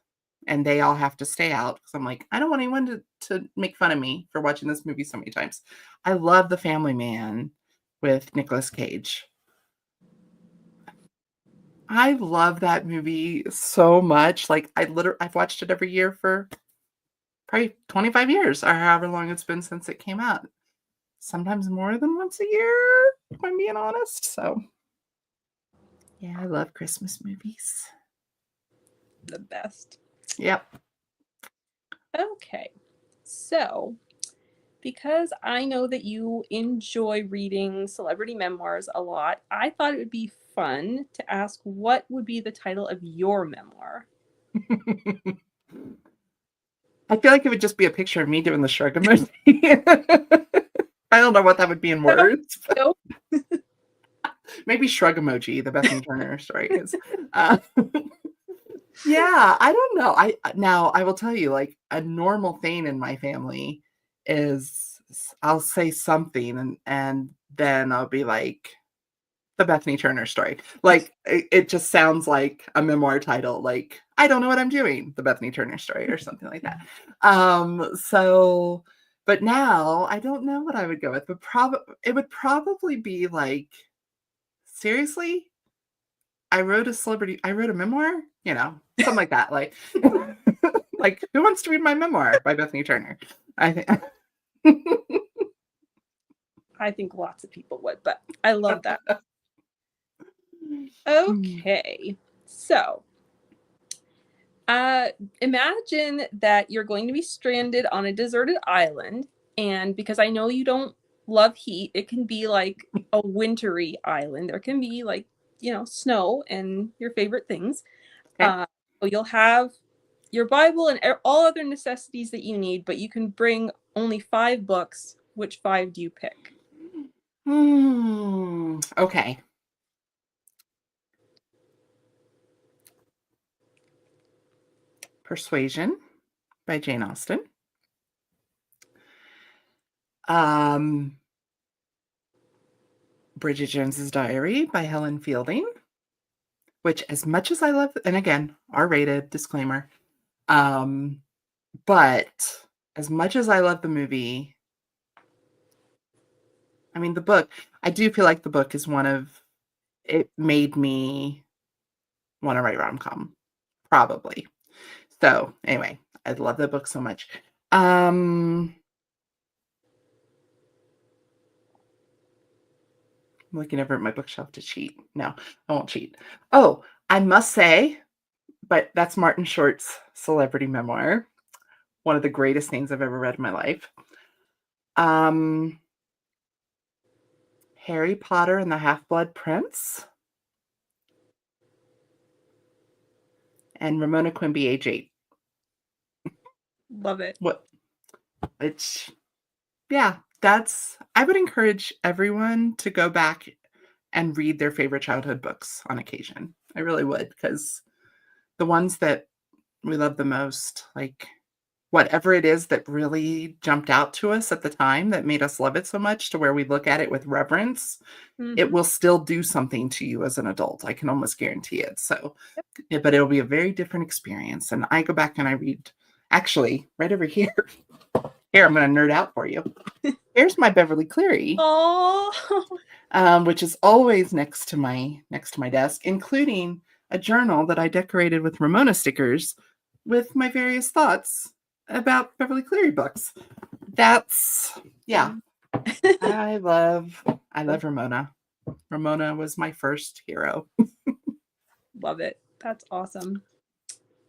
and they all have to stay out because I'm like, I don't want anyone to make fun of me for watching this movie so many times. I love The Family Man with Nicolas Cage. I love that movie so much. Like I've watched it every year for probably 25 years or however long it's been since it came out. Sometimes more than once a year, if I'm being honest. So yeah, I love Christmas movies. The best. Yep. Okay. So, because I know that you enjoy reading celebrity memoirs a lot, I thought it would be fun to ask what would be the title of your memoir? I feel like it would just be a picture of me doing the shrug emoji. I don't know what that would be in words. Nope. Maybe shrug emoji, the Bethany Turner story is. Uh, yeah, I don't know. Now I will tell you, like a normal thing in my family is I'll say something and then I'll be like the Bethany Turner story. Like it just sounds like a memoir title, like I don't know what I'm doing, the Bethany Turner story or something like that. So but now I don't know what I would go with, but it would probably be like seriously, I wrote a memoir, something like that. Like, like who wants to read my memoir by Bethany Turner? I think. I think lots of people would, but I love that. Okay. So, imagine that you're going to be stranded on a deserted island, and because I know you don't love heat, it can be like a wintry island. There can be like, snow and your favorite things. Okay. So you'll have your Bible and all other necessities that you need, but you can bring only 5 books. Which 5 do you pick? Okay. Persuasion by Jane Austen. Um, Bridget Jones's Diary by Helen Fielding, which as much as I love, and again, R-rated, disclaimer, but as much as I love the movie, I mean, the book, I do feel like the book is it made me want to write rom-com, probably. So anyway, I love the book so much. I'm looking over at my bookshelf to cheat. No, I won't cheat. Oh, I must say, but that's Martin Short's celebrity memoir. One of the greatest things I've ever read in my life. Harry Potter and the Half-Blood Prince. And Ramona Quimby, age 8. Love it. What? Which, yeah, I would encourage everyone to go back and read their favorite childhood books on occasion. I really would, because the ones that we love the most, like whatever it is that really jumped out to us at the time that made us love it so much to where we look at it with reverence, it will still do something to you as an adult. I can almost guarantee it. So, but it'll be a very different experience. And I go back and I read, actually, right over here. Here, I'm going to nerd out for you. Here's my Beverly Cleary. Which is always next to my desk, including a journal that I decorated with Ramona stickers with my various thoughts about Beverly Cleary books. Yeah. I love Ramona. Ramona was my first hero. Love it. That's awesome.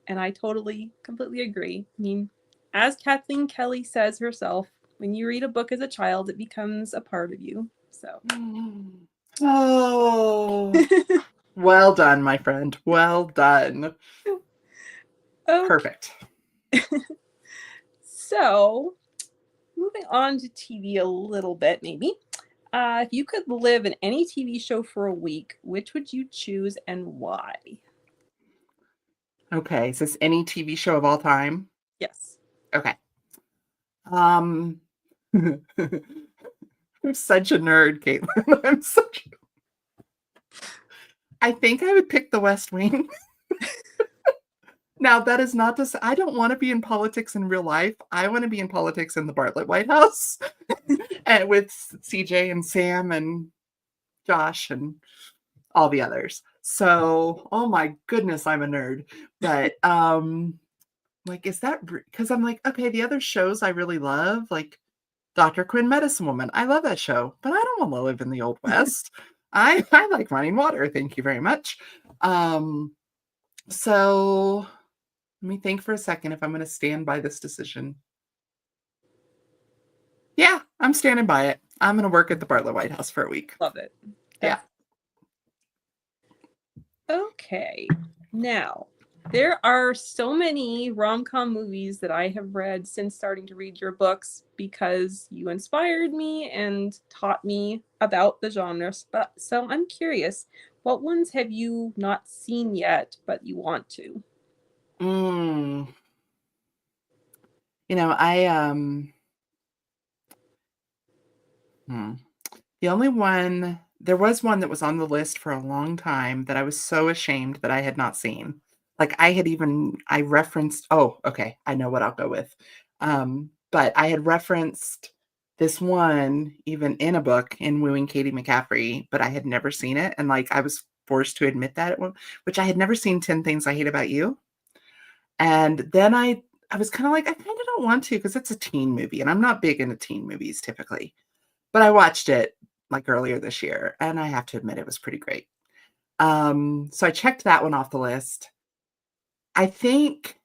And I completely agree. I mean, as Kathleen Kelly says herself, when you read a book as a child, it becomes a part of you. So. Oh, well done, my friend. Well done. Okay. Perfect. So, moving on to TV a little bit, maybe. If you could live in any TV show for a week, which would you choose and why? Okay, is this any TV show of all time? Yes. Okay. I'm such a nerd, Caitlyn. I think I would pick The West Wing. Now, that is not to say I don't want to be in politics in real life. I want to be in politics in the Bartlett White House and with CJ and Sam and Josh and all the others. So, oh my goodness, I'm a nerd. But like, is that because I'm like, okay, the other shows I really love, like Dr. Quinn Medicine Woman. I love that show, but I don't want to live in the Old West. I like running water. Thank you very much. So let me think for a second if I'm going to stand by this decision. Yeah, I'm standing by it. I'm going to work at the Bartlett White House for a week. Love it. Yeah. Okay. Now, there are so many rom-com movies that I have read since starting to read your books because you inspired me and taught me about the genres. But so I'm curious, what ones have you not seen yet, but you want to? You know, the only one, there was one that was on the list for a long time that I was so ashamed that I had not seen. Like I referenced, oh, okay, I know what I'll go with. But I had referenced this one even in a book in Wooing Katie McCaffrey, but I had never seen it. And like I was forced to admit that, which I had never seen 10 Things I Hate About You. And then I was kind of like, I kind of don't want to because it's a teen movie and I'm not big into teen movies typically. But I watched it like earlier this year and I have to admit it was pretty great. So I checked that one off the list. I think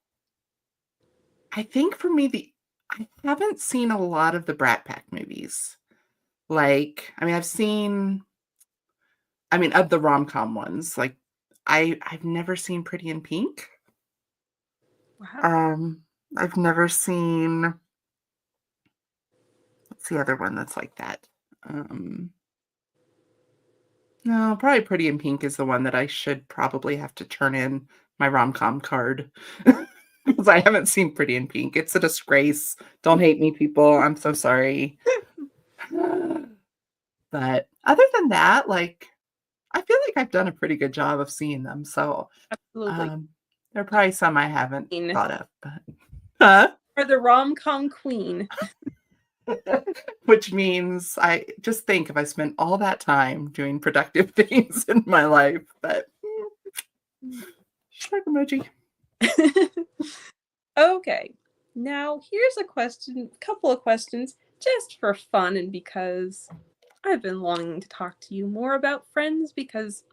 for me I haven't seen a lot of the Brat Pack movies. Like, I mean, of the rom-com ones, like I've never seen Pretty in Pink. Wow. I've never seen, what's the other one that's like that? No, probably Pretty in Pink is the one that I should probably have to turn in my rom-com card because I haven't seen Pretty in Pink. It's a disgrace. Don't hate me, people. I'm so sorry. But other than that, like, I feel like I've done a pretty good job of seeing them. So Absolutely. there are probably some I haven't Queen. thought of. But, huh? For the rom-com queen. Which means I just think if I spent all that time doing productive things in my life, but shrug emoji. Okay. Now, here's a couple of questions just for fun and because I've been longing to talk to you more about Friends because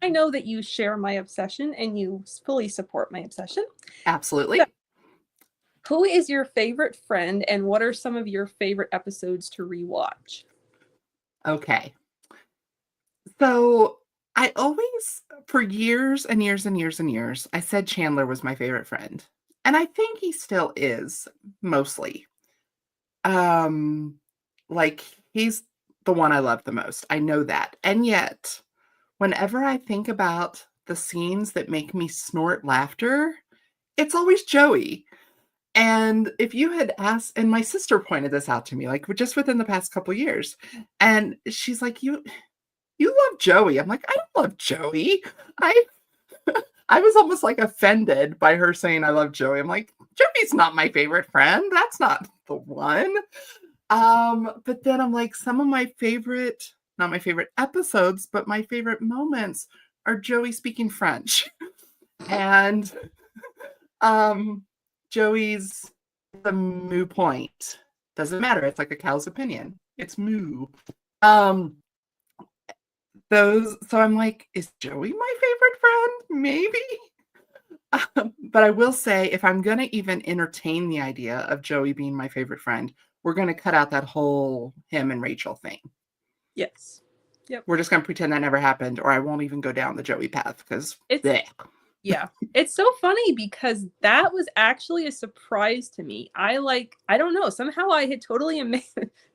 I know that you share my obsession and you fully support my obsession. Absolutely. So, who is your favorite friend and what are some of your favorite episodes to rewatch? Okay. So I always, for years and years and years and years, I said Chandler was my favorite friend. And I think he still is, mostly. Like he's the one I love the most. I know that. And yet, whenever I think about the scenes that make me snort laughter, it's always Joey. And if you had asked, and my sister pointed this out to me, like just within the past couple years, and she's like, you love Joey. I'm like, I don't love Joey. I I was almost like offended by her saying I love Joey. I'm like, Joey's not my favorite friend. That's not the one. But then I'm like, some of my favorite, not my favorite episodes, but my favorite moments are Joey speaking French. And Joey's the moo point. Doesn't matter. It's like a cow's opinion. It's moo. So I'm like, is Joey my favorite friend? Maybe. But I will say, if I'm going to even entertain the idea of Joey being my favorite friend, we're going to cut out that whole him and Rachel thing. Yes. Yep. We're just going to pretend that never happened, or I won't even go down the Joey path because yeah, it's so funny because that was actually a surprise to me. I don't know, somehow I had totally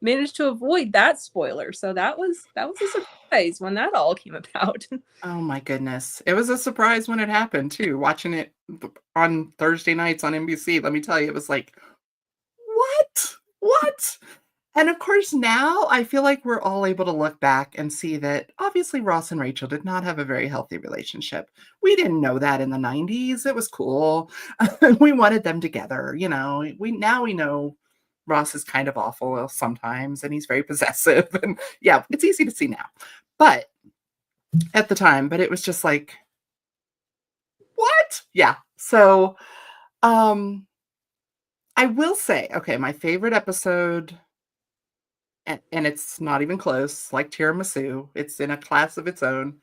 managed to avoid that spoiler. So that was a surprise when that all came about. Oh my goodness. It was a surprise when it happened too. Watching it on Thursday nights on NBC, let me tell you, it was like, what? And of course, now I feel like we're all able to look back and see that obviously Ross and Rachel did not have a very healthy relationship. We didn't know that in the 90s. It was cool. We wanted them together, you know. We know Ross is kind of awful sometimes and he's very possessive and yeah, it's easy to see now. But at the time, but it was just like, what? Yeah. So, um I will say, okay, my favorite episode and it's not even close, like tiramisu, it's in a class of its own,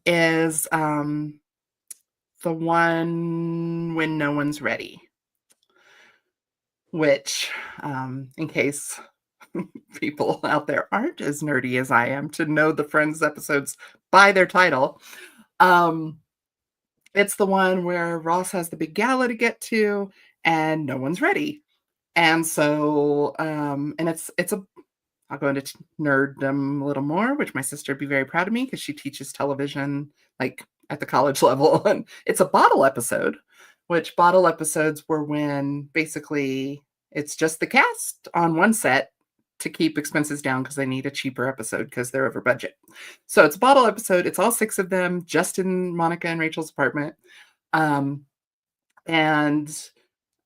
is, the one when no one's ready, which, in case people out there aren't as nerdy as I am to know the Friends episodes by their title, um, it's the one where Ross has the big gala to get to and no one's ready. And so, and it's a I'll go into nerddom a little more, which my sister would be very proud of me because she teaches television like at the college level. And it's a bottle episode, which bottle episodes were when basically it's just the cast on one set to keep expenses down because they need a cheaper episode because they're over budget. So it's a bottle episode. It's all six of them just in Monica and Rachel's apartment. Um, and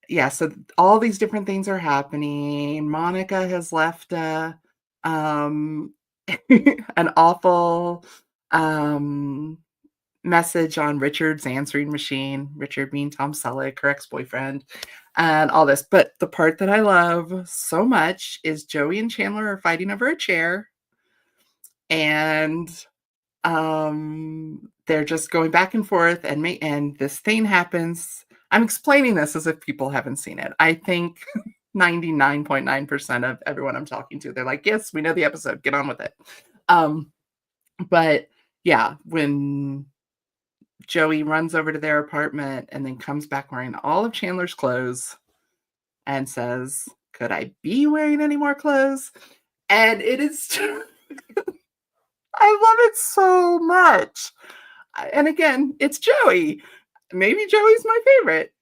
yeah, so all these different things are happening. Monica has left um an awful um message on Richard's answering machine, Richard being Tom Selleck, her ex-boyfriend, and all this. But the part that I love so much is Joey and Chandler are fighting over a chair and they're just going back and forth and this thing happens. I'm explaining this as if people haven't seen it. I think 99.9% of everyone I'm talking to, they're like, yes, we know the episode, get on with it. But yeah, when Joey runs over to their apartment and then comes back wearing all of Chandler's clothes and says, could I be wearing any more clothes? And it is I love it so much. And again, it's Joey. Maybe Joey's my favorite.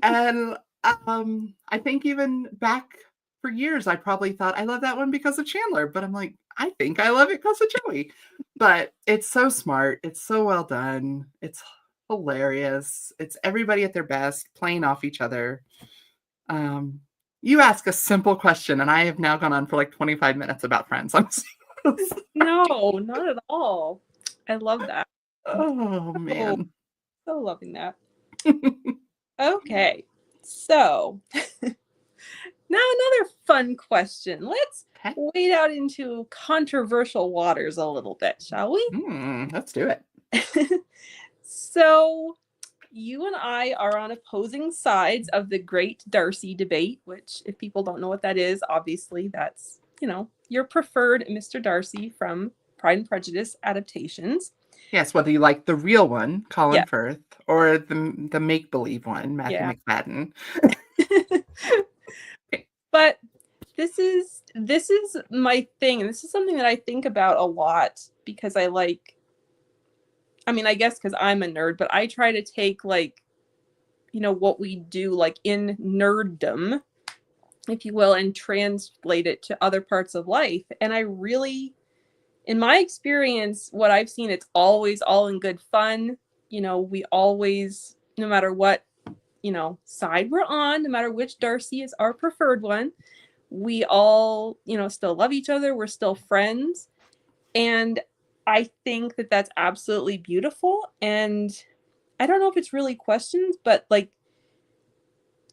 And I think even back for years, I probably thought I love that one because of Chandler, but I'm like, I think I love it because of Joey. But it's so smart. It's so well done. It's hilarious. It's everybody at their best, playing off each other. You ask a simple question, and I have now gone on for like 25 minutes about Friends. I'm so No, not at all. I love that. oh Oh, man. so loving that. Okay, so now another fun question. Let's Okay. wade out into controversial waters a little bit, shall we? Let's do it. So, you and I are on opposing sides of the Great Darcy debate, which, if people don't know what that is, obviously that's, your preferred Mr. Darcy from Pride and Prejudice adaptations. Yes, whether you like the real one, Colin Yeah. Firth, or the make-believe one, Matthew Yeah. McFadden. But this is my thing, and this is something that I think about a lot because I guess because I'm a nerd, but I try to take what we do in nerddom, if you will, and translate it to other parts of life. And I really, in my experience, what I've seen, it's always all in good fun. We always, no matter what, side we're on, no matter which Darcy is our preferred one, we all, still love each other. We're still friends. And I think that that's absolutely beautiful. And I don't know if it's really questions, but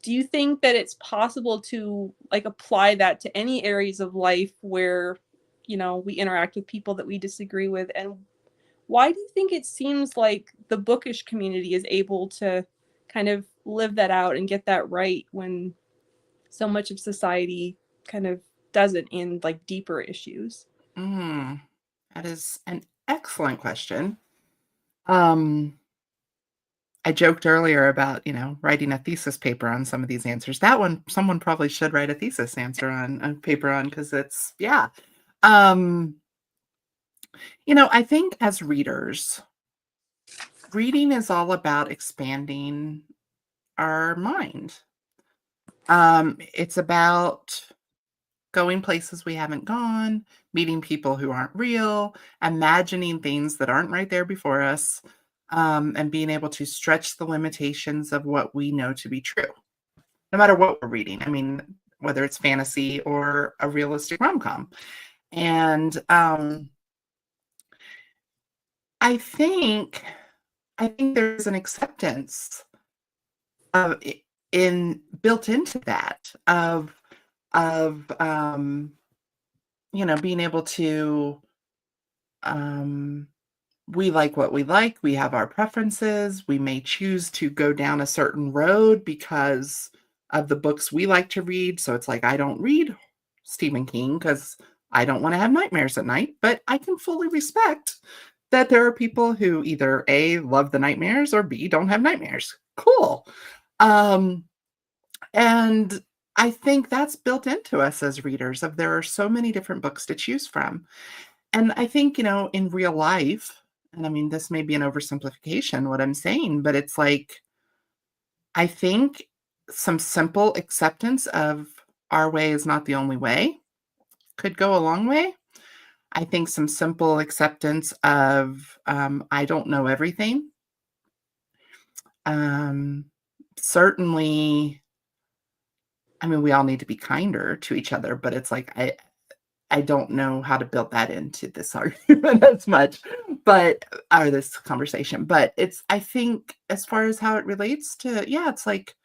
do you think that it's possible to apply that to any areas of life where, we interact with people that we disagree with? And why do you think it seems like the bookish community is able to kind of live that out and get that right when so much of society kind of doesn't in deeper issues? That is an excellent question. I joked earlier about, writing a thesis paper on some of these answers. That one, someone probably should write a thesis answer on a paper on because it's, yeah. I think as readers, reading is all about expanding our mind. It's about going places we haven't gone, meeting people who aren't real, imagining things that aren't right there before us, and being able to stretch the limitations of what we know to be true, no matter what we're reading. I mean, whether it's fantasy or a realistic rom-com. And I think there's an acceptance of in built into that of being able to we like what we like, we have our preferences, we may choose to go down a certain road because of the books we like to read. So it's like, I don't read Stephen King because I don't want to have nightmares at night, but I can fully respect that there are people who either A, love the nightmares, or B, don't have nightmares. Cool. And I think that's built into us as readers of there are so many different books to choose from. And I think, in real life, and I mean, this may be an oversimplification, what I'm saying, but it's like, I think some simple acceptance of our way is not the only way could go a long way. I think some simple acceptance of, I don't know everything. Certainly, I mean, we all need to be kinder to each other, but it's like, I don't know how to build that into this argument as much, or this conversation. But I think as far as how it relates to, yeah, it's like,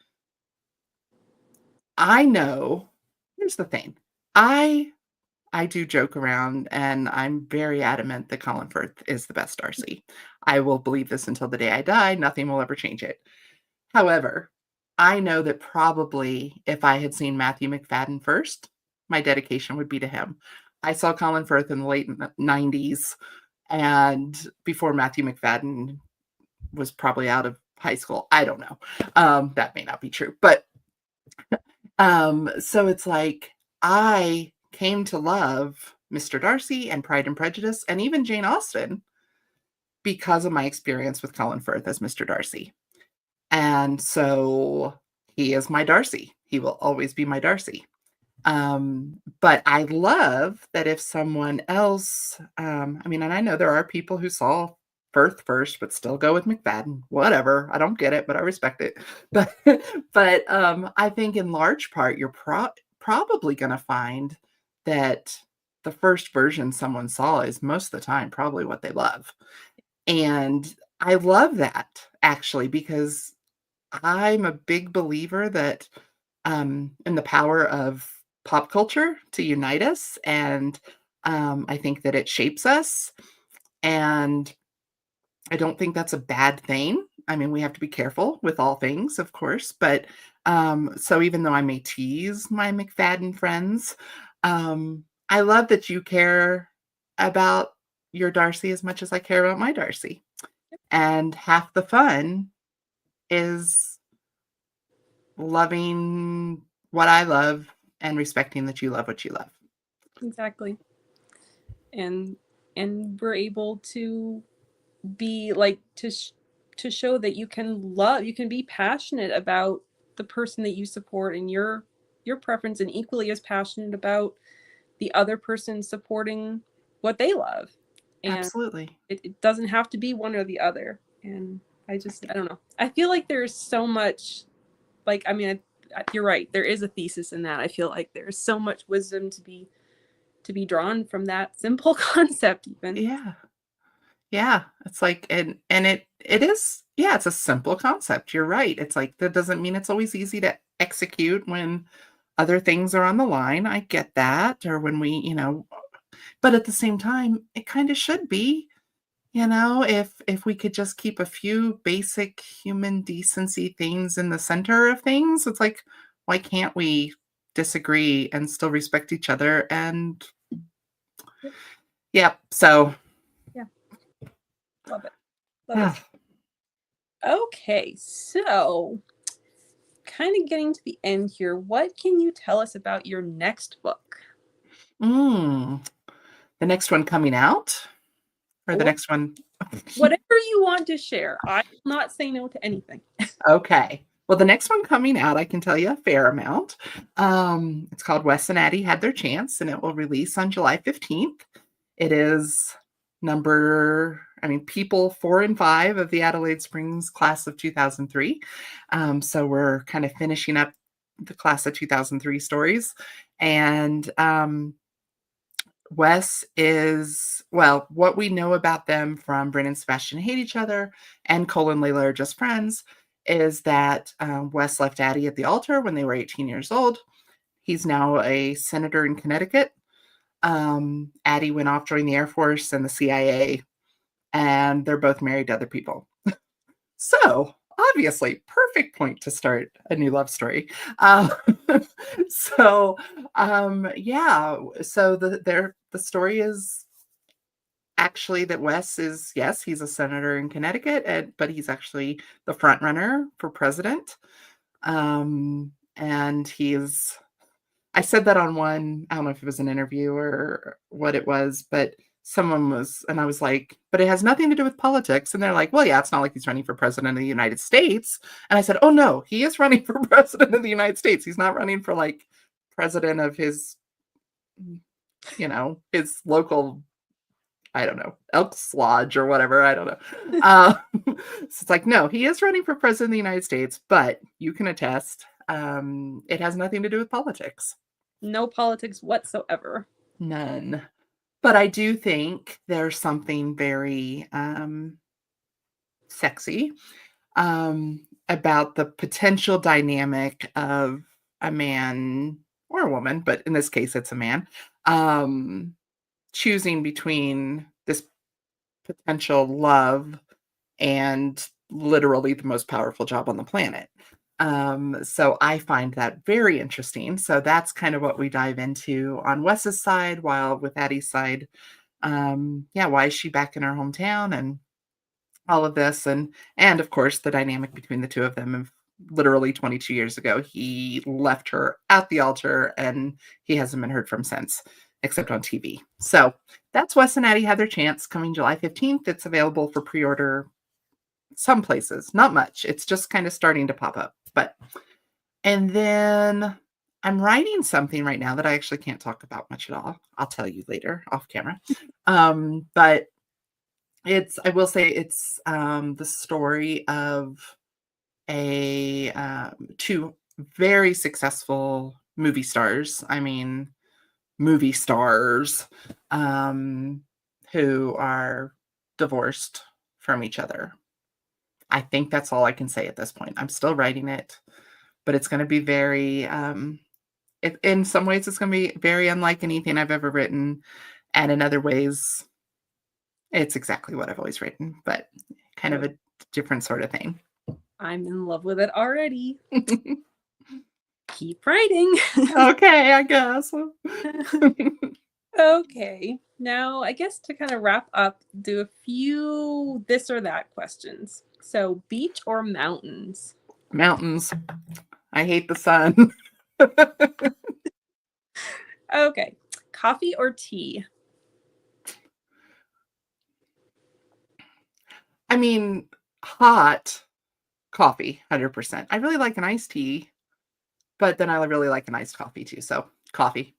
I know, here's the thing. I do joke around, and I'm very adamant that Colin Firth is the best Darcy. I will believe this until the day I die. Nothing will ever change it. However, I know that probably if I had seen Matthew McFadden first, my dedication would be to him. I saw Colin Firth in the late 90s, and before Matthew McFadden was probably out of high school. I don't know. That may not be true. But so it's like, I came to love Mr. Darcy and Pride and Prejudice and even Jane Austen because of my experience with Colin Firth as Mr. Darcy. And so he is my Darcy. He will always be my Darcy. But I love that if someone else, I mean, and I know there are people who saw Firth first, but still go with McFadden, whatever. I don't get it, but I respect it. But, I think in large part, you're probably going to find that the first version someone saw is most of the time probably what they love. And I love that actually, because I'm a big believer that in the power of pop culture to unite us. And I think that it shapes us. And I don't think that's a bad thing. I mean, we have to be careful with all things, of course. But so even though I may tease my McFadden friends, I love that you care about your Darcy as much as I care about my Darcy. And half the fun is loving what I love and respecting that you love what you love. Exactly. And we're able to be like to show that you can be passionate about the person that you support and your preference, and equally as passionate about the other person supporting what they love. And Absolutely. it doesn't have to be one or the other. And I don't know. I feel like there's so much, like, I mean, you're right. There is a thesis in that. I feel like there's so much wisdom to be drawn from that simple concept even. Yeah. Yeah. It's like, and it is, yeah, it's a simple concept. You're right. It's like, that doesn't mean it's always easy to execute when other things are on the line. I get that. Or when we, but at the same time, it kind of should be, if we could just keep a few basic human decency things in the center of things. It's like, why can't we disagree and still respect each other? And yeah, so yeah, love it. Okay, so kind of getting to the end here, what can you tell us about your next book? The next one coming out, or the next one? Whatever you want to share. I will not say no to anything. Okay. Well, the next one coming out, I can tell you a fair amount. It's called Wes and Addie Had Their Chance, and it will release on July 15th. It is people 4 and 5 of the Adelaide Springs class of 2003. So we're kind of finishing up the class of 2003 stories. And Wes is, well, what we know about them from Bryn and Sebastian hate each other and Cole and Layla are just friends is that Wes left Addie at the altar when they were 18 years old. He's now a senator in Connecticut. Addie went off, joined the Air Force and the CIA, and they're both married to other people. So, obviously, perfect point to start a new love story. So, yeah. So the story is actually that Wes is, yes, he's a senator in Connecticut, but he's actually the front runner for president. And he's, I said that on one, I don't know if it was an interview or what it was, but someone was, and I was like, but it has nothing to do with politics. And they're like, well, yeah, it's not like he's running for president of the United States. And I said, oh no, he is running for president of the United States. He's not running for like president of his, his local, I don't know, Elks Lodge or whatever. I don't know. So it's like, no, he is running for president of the United States, but you can attest, it has nothing to do with politics. No politics whatsoever. None. But I do think there's something very sexy about the potential dynamic of a man or a woman, but in this case, it's a man, choosing between this potential love and literally the most powerful job on the planet. So I find that very interesting. So that's kind of what we dive into on Wes's side, while with Addie's side, why is she back in her hometown and all of this, and of course the dynamic between the two of them of literally 22 years ago, he left her at the altar and he hasn't been heard from since, except on TV. So that's Wes and Addie Had Their Chance, coming July 15th. It's available for pre-order some places, not much. It's just kind of starting to pop up. And then I'm writing something right now that I actually can't talk about much at all. I'll tell you later off camera. But I will say it's the story of two very successful movie stars. Movie stars who are divorced from each other. I think that's all I can say at this point. I'm still writing it, but it's going to be very, in some ways, it's going to be very unlike anything I've ever written. And in other ways, it's exactly what I've always written, but kind of a different sort of thing. I'm in love with it already. Keep writing. Okay, I guess. Okay. Now, I guess to kind of wrap up, do a few this or that questions. So, beach or mountains? Mountains. I hate the sun. Okay. Coffee or tea? Hot coffee, 100%. I really like an iced tea, but then I really like an iced coffee too. So coffee.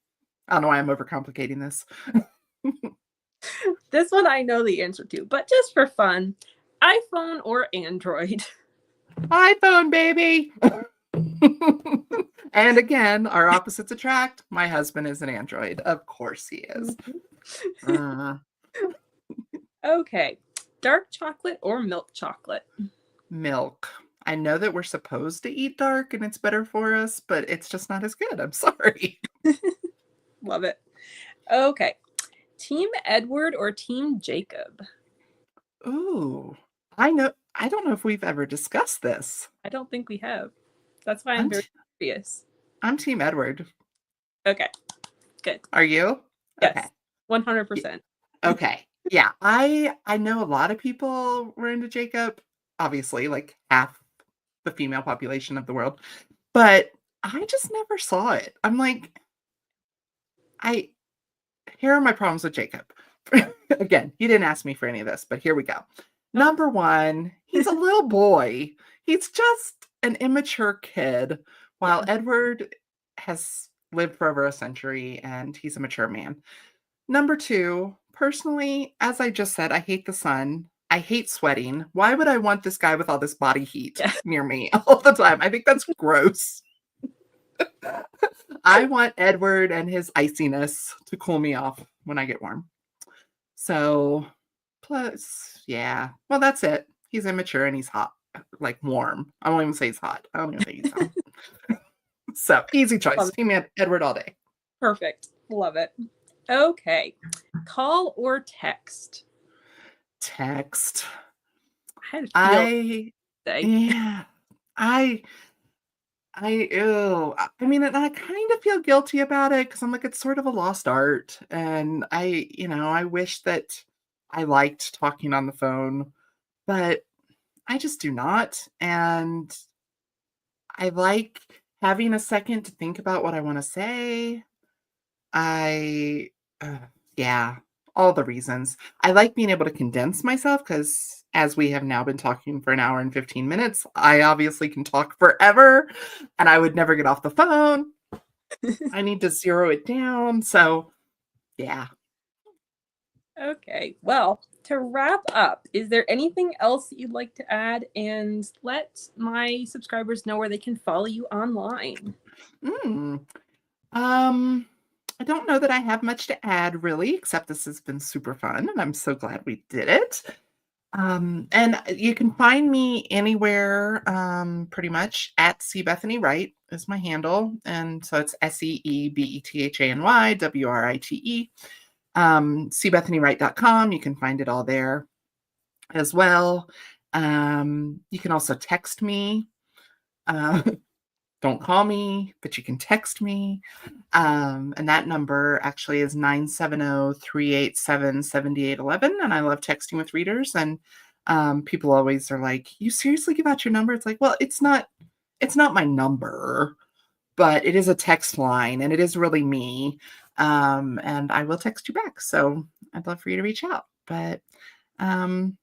I don't know why I'm overcomplicating this. This one I know the answer to, but just for fun, iPhone or Android? iPhone, baby. And again, our opposites attract. My husband is an Android. Of course he is. Okay. Dark chocolate or milk chocolate? Milk. I know that we're supposed to eat dark and it's better for us, but it's just not as good. I'm sorry. Love it. Okay. Team Edward or Team Jacob? Ooh, I don't know if we've ever discussed this. I don't think we have. That's why I'm very curious. I'm Team Edward. Okay. Good. Are you? Yes. Okay. 100%. Okay. Yeah. I know a lot of people were into Jacob, obviously, like half the female population of the world, but I just never saw it. I'm like, here are my problems with Jacob. Again, he didn't ask me for any of this, but here we go. Number one, he's a little boy. He's just an immature kid, while Yeah. Edward has lived for over a century and he's a mature man. Number 2, personally, as I just said, I hate the sun. I hate sweating. Why would I want this guy with all this body heat Yeah. near me all the time? I think that's gross. I want Edward and his iciness to cool me off when I get warm. So, plus, yeah. Well, that's it. He's immature and he's hot, like warm. I won't even say he's hot. I don't even think he's hot. So, easy choice. Love it. Team Edward all day. Perfect. Love it. Okay. Call or text? Text. I had a feel I today. yeah. I I mean, and I kind of feel guilty about it because I'm like, it's sort of a lost art. And I wish that I liked talking on the phone, but I just do not. And I like having a second to think about what I want to say. I, uh, yeah, all the reasons. I like being able to condense myself because as we have now been talking for an hour and 15 minutes, I obviously can talk forever and I would never get off the phone. I need to zero it down. So, yeah. Okay. Well, to wrap up, is there anything else that you'd like to add and let my subscribers know where they can follow you online? Mm. Um, I don't know that I have much to add really, except this has been super fun and I'm so glad we did it. And you can find me anywhere, pretty much at C Bethany Wright is my handle. And so it's SeeBethanyWrite, cbethanyWright.com. You can find it all there as well. You can also text me. Uh, don't call me, but you can text me. And that number actually is 970-387-7811. And I love texting with readers. And people always are like, you seriously give out your number? It's like, well, it's not my number, but it is a text line and it is really me. And I will text you back. So I'd love for you to reach out. But um,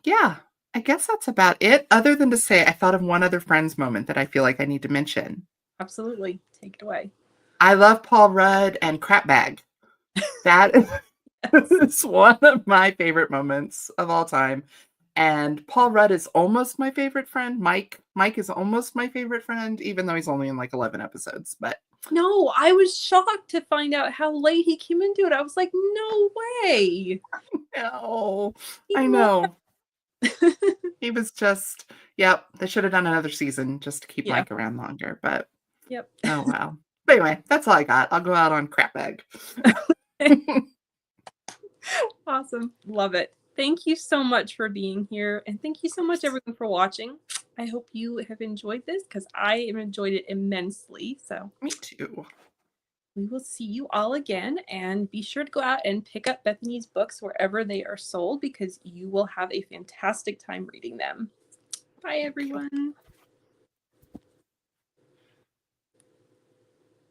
yeah, I guess that's about it. Other than to say, I thought of one other Friends moment that I feel like I need to mention. Absolutely. Take it away. I love Paul Rudd and Crap Bag. That is one of my favorite moments of all time. And Paul Rudd is almost my favorite friend. Mike is almost my favorite friend, even though he's only in like 11 episodes. But No, I was shocked to find out how late he came into it. I was like, no way. no, He I must know. He was just, yep, they should have done another season just to keep Yeah. Mike around longer. But Yep. oh well. But anyway, that's all I got. I'll go out on Crap Bag. Awesome. Love it. Thank you so much for being here. And thank you so much, everyone, for watching. I hope you have enjoyed this because I have enjoyed it immensely. So Me too. we will see you all again. And be sure to go out and pick up Bethany's books wherever they are sold because you will have a fantastic time reading them. Bye, everyone.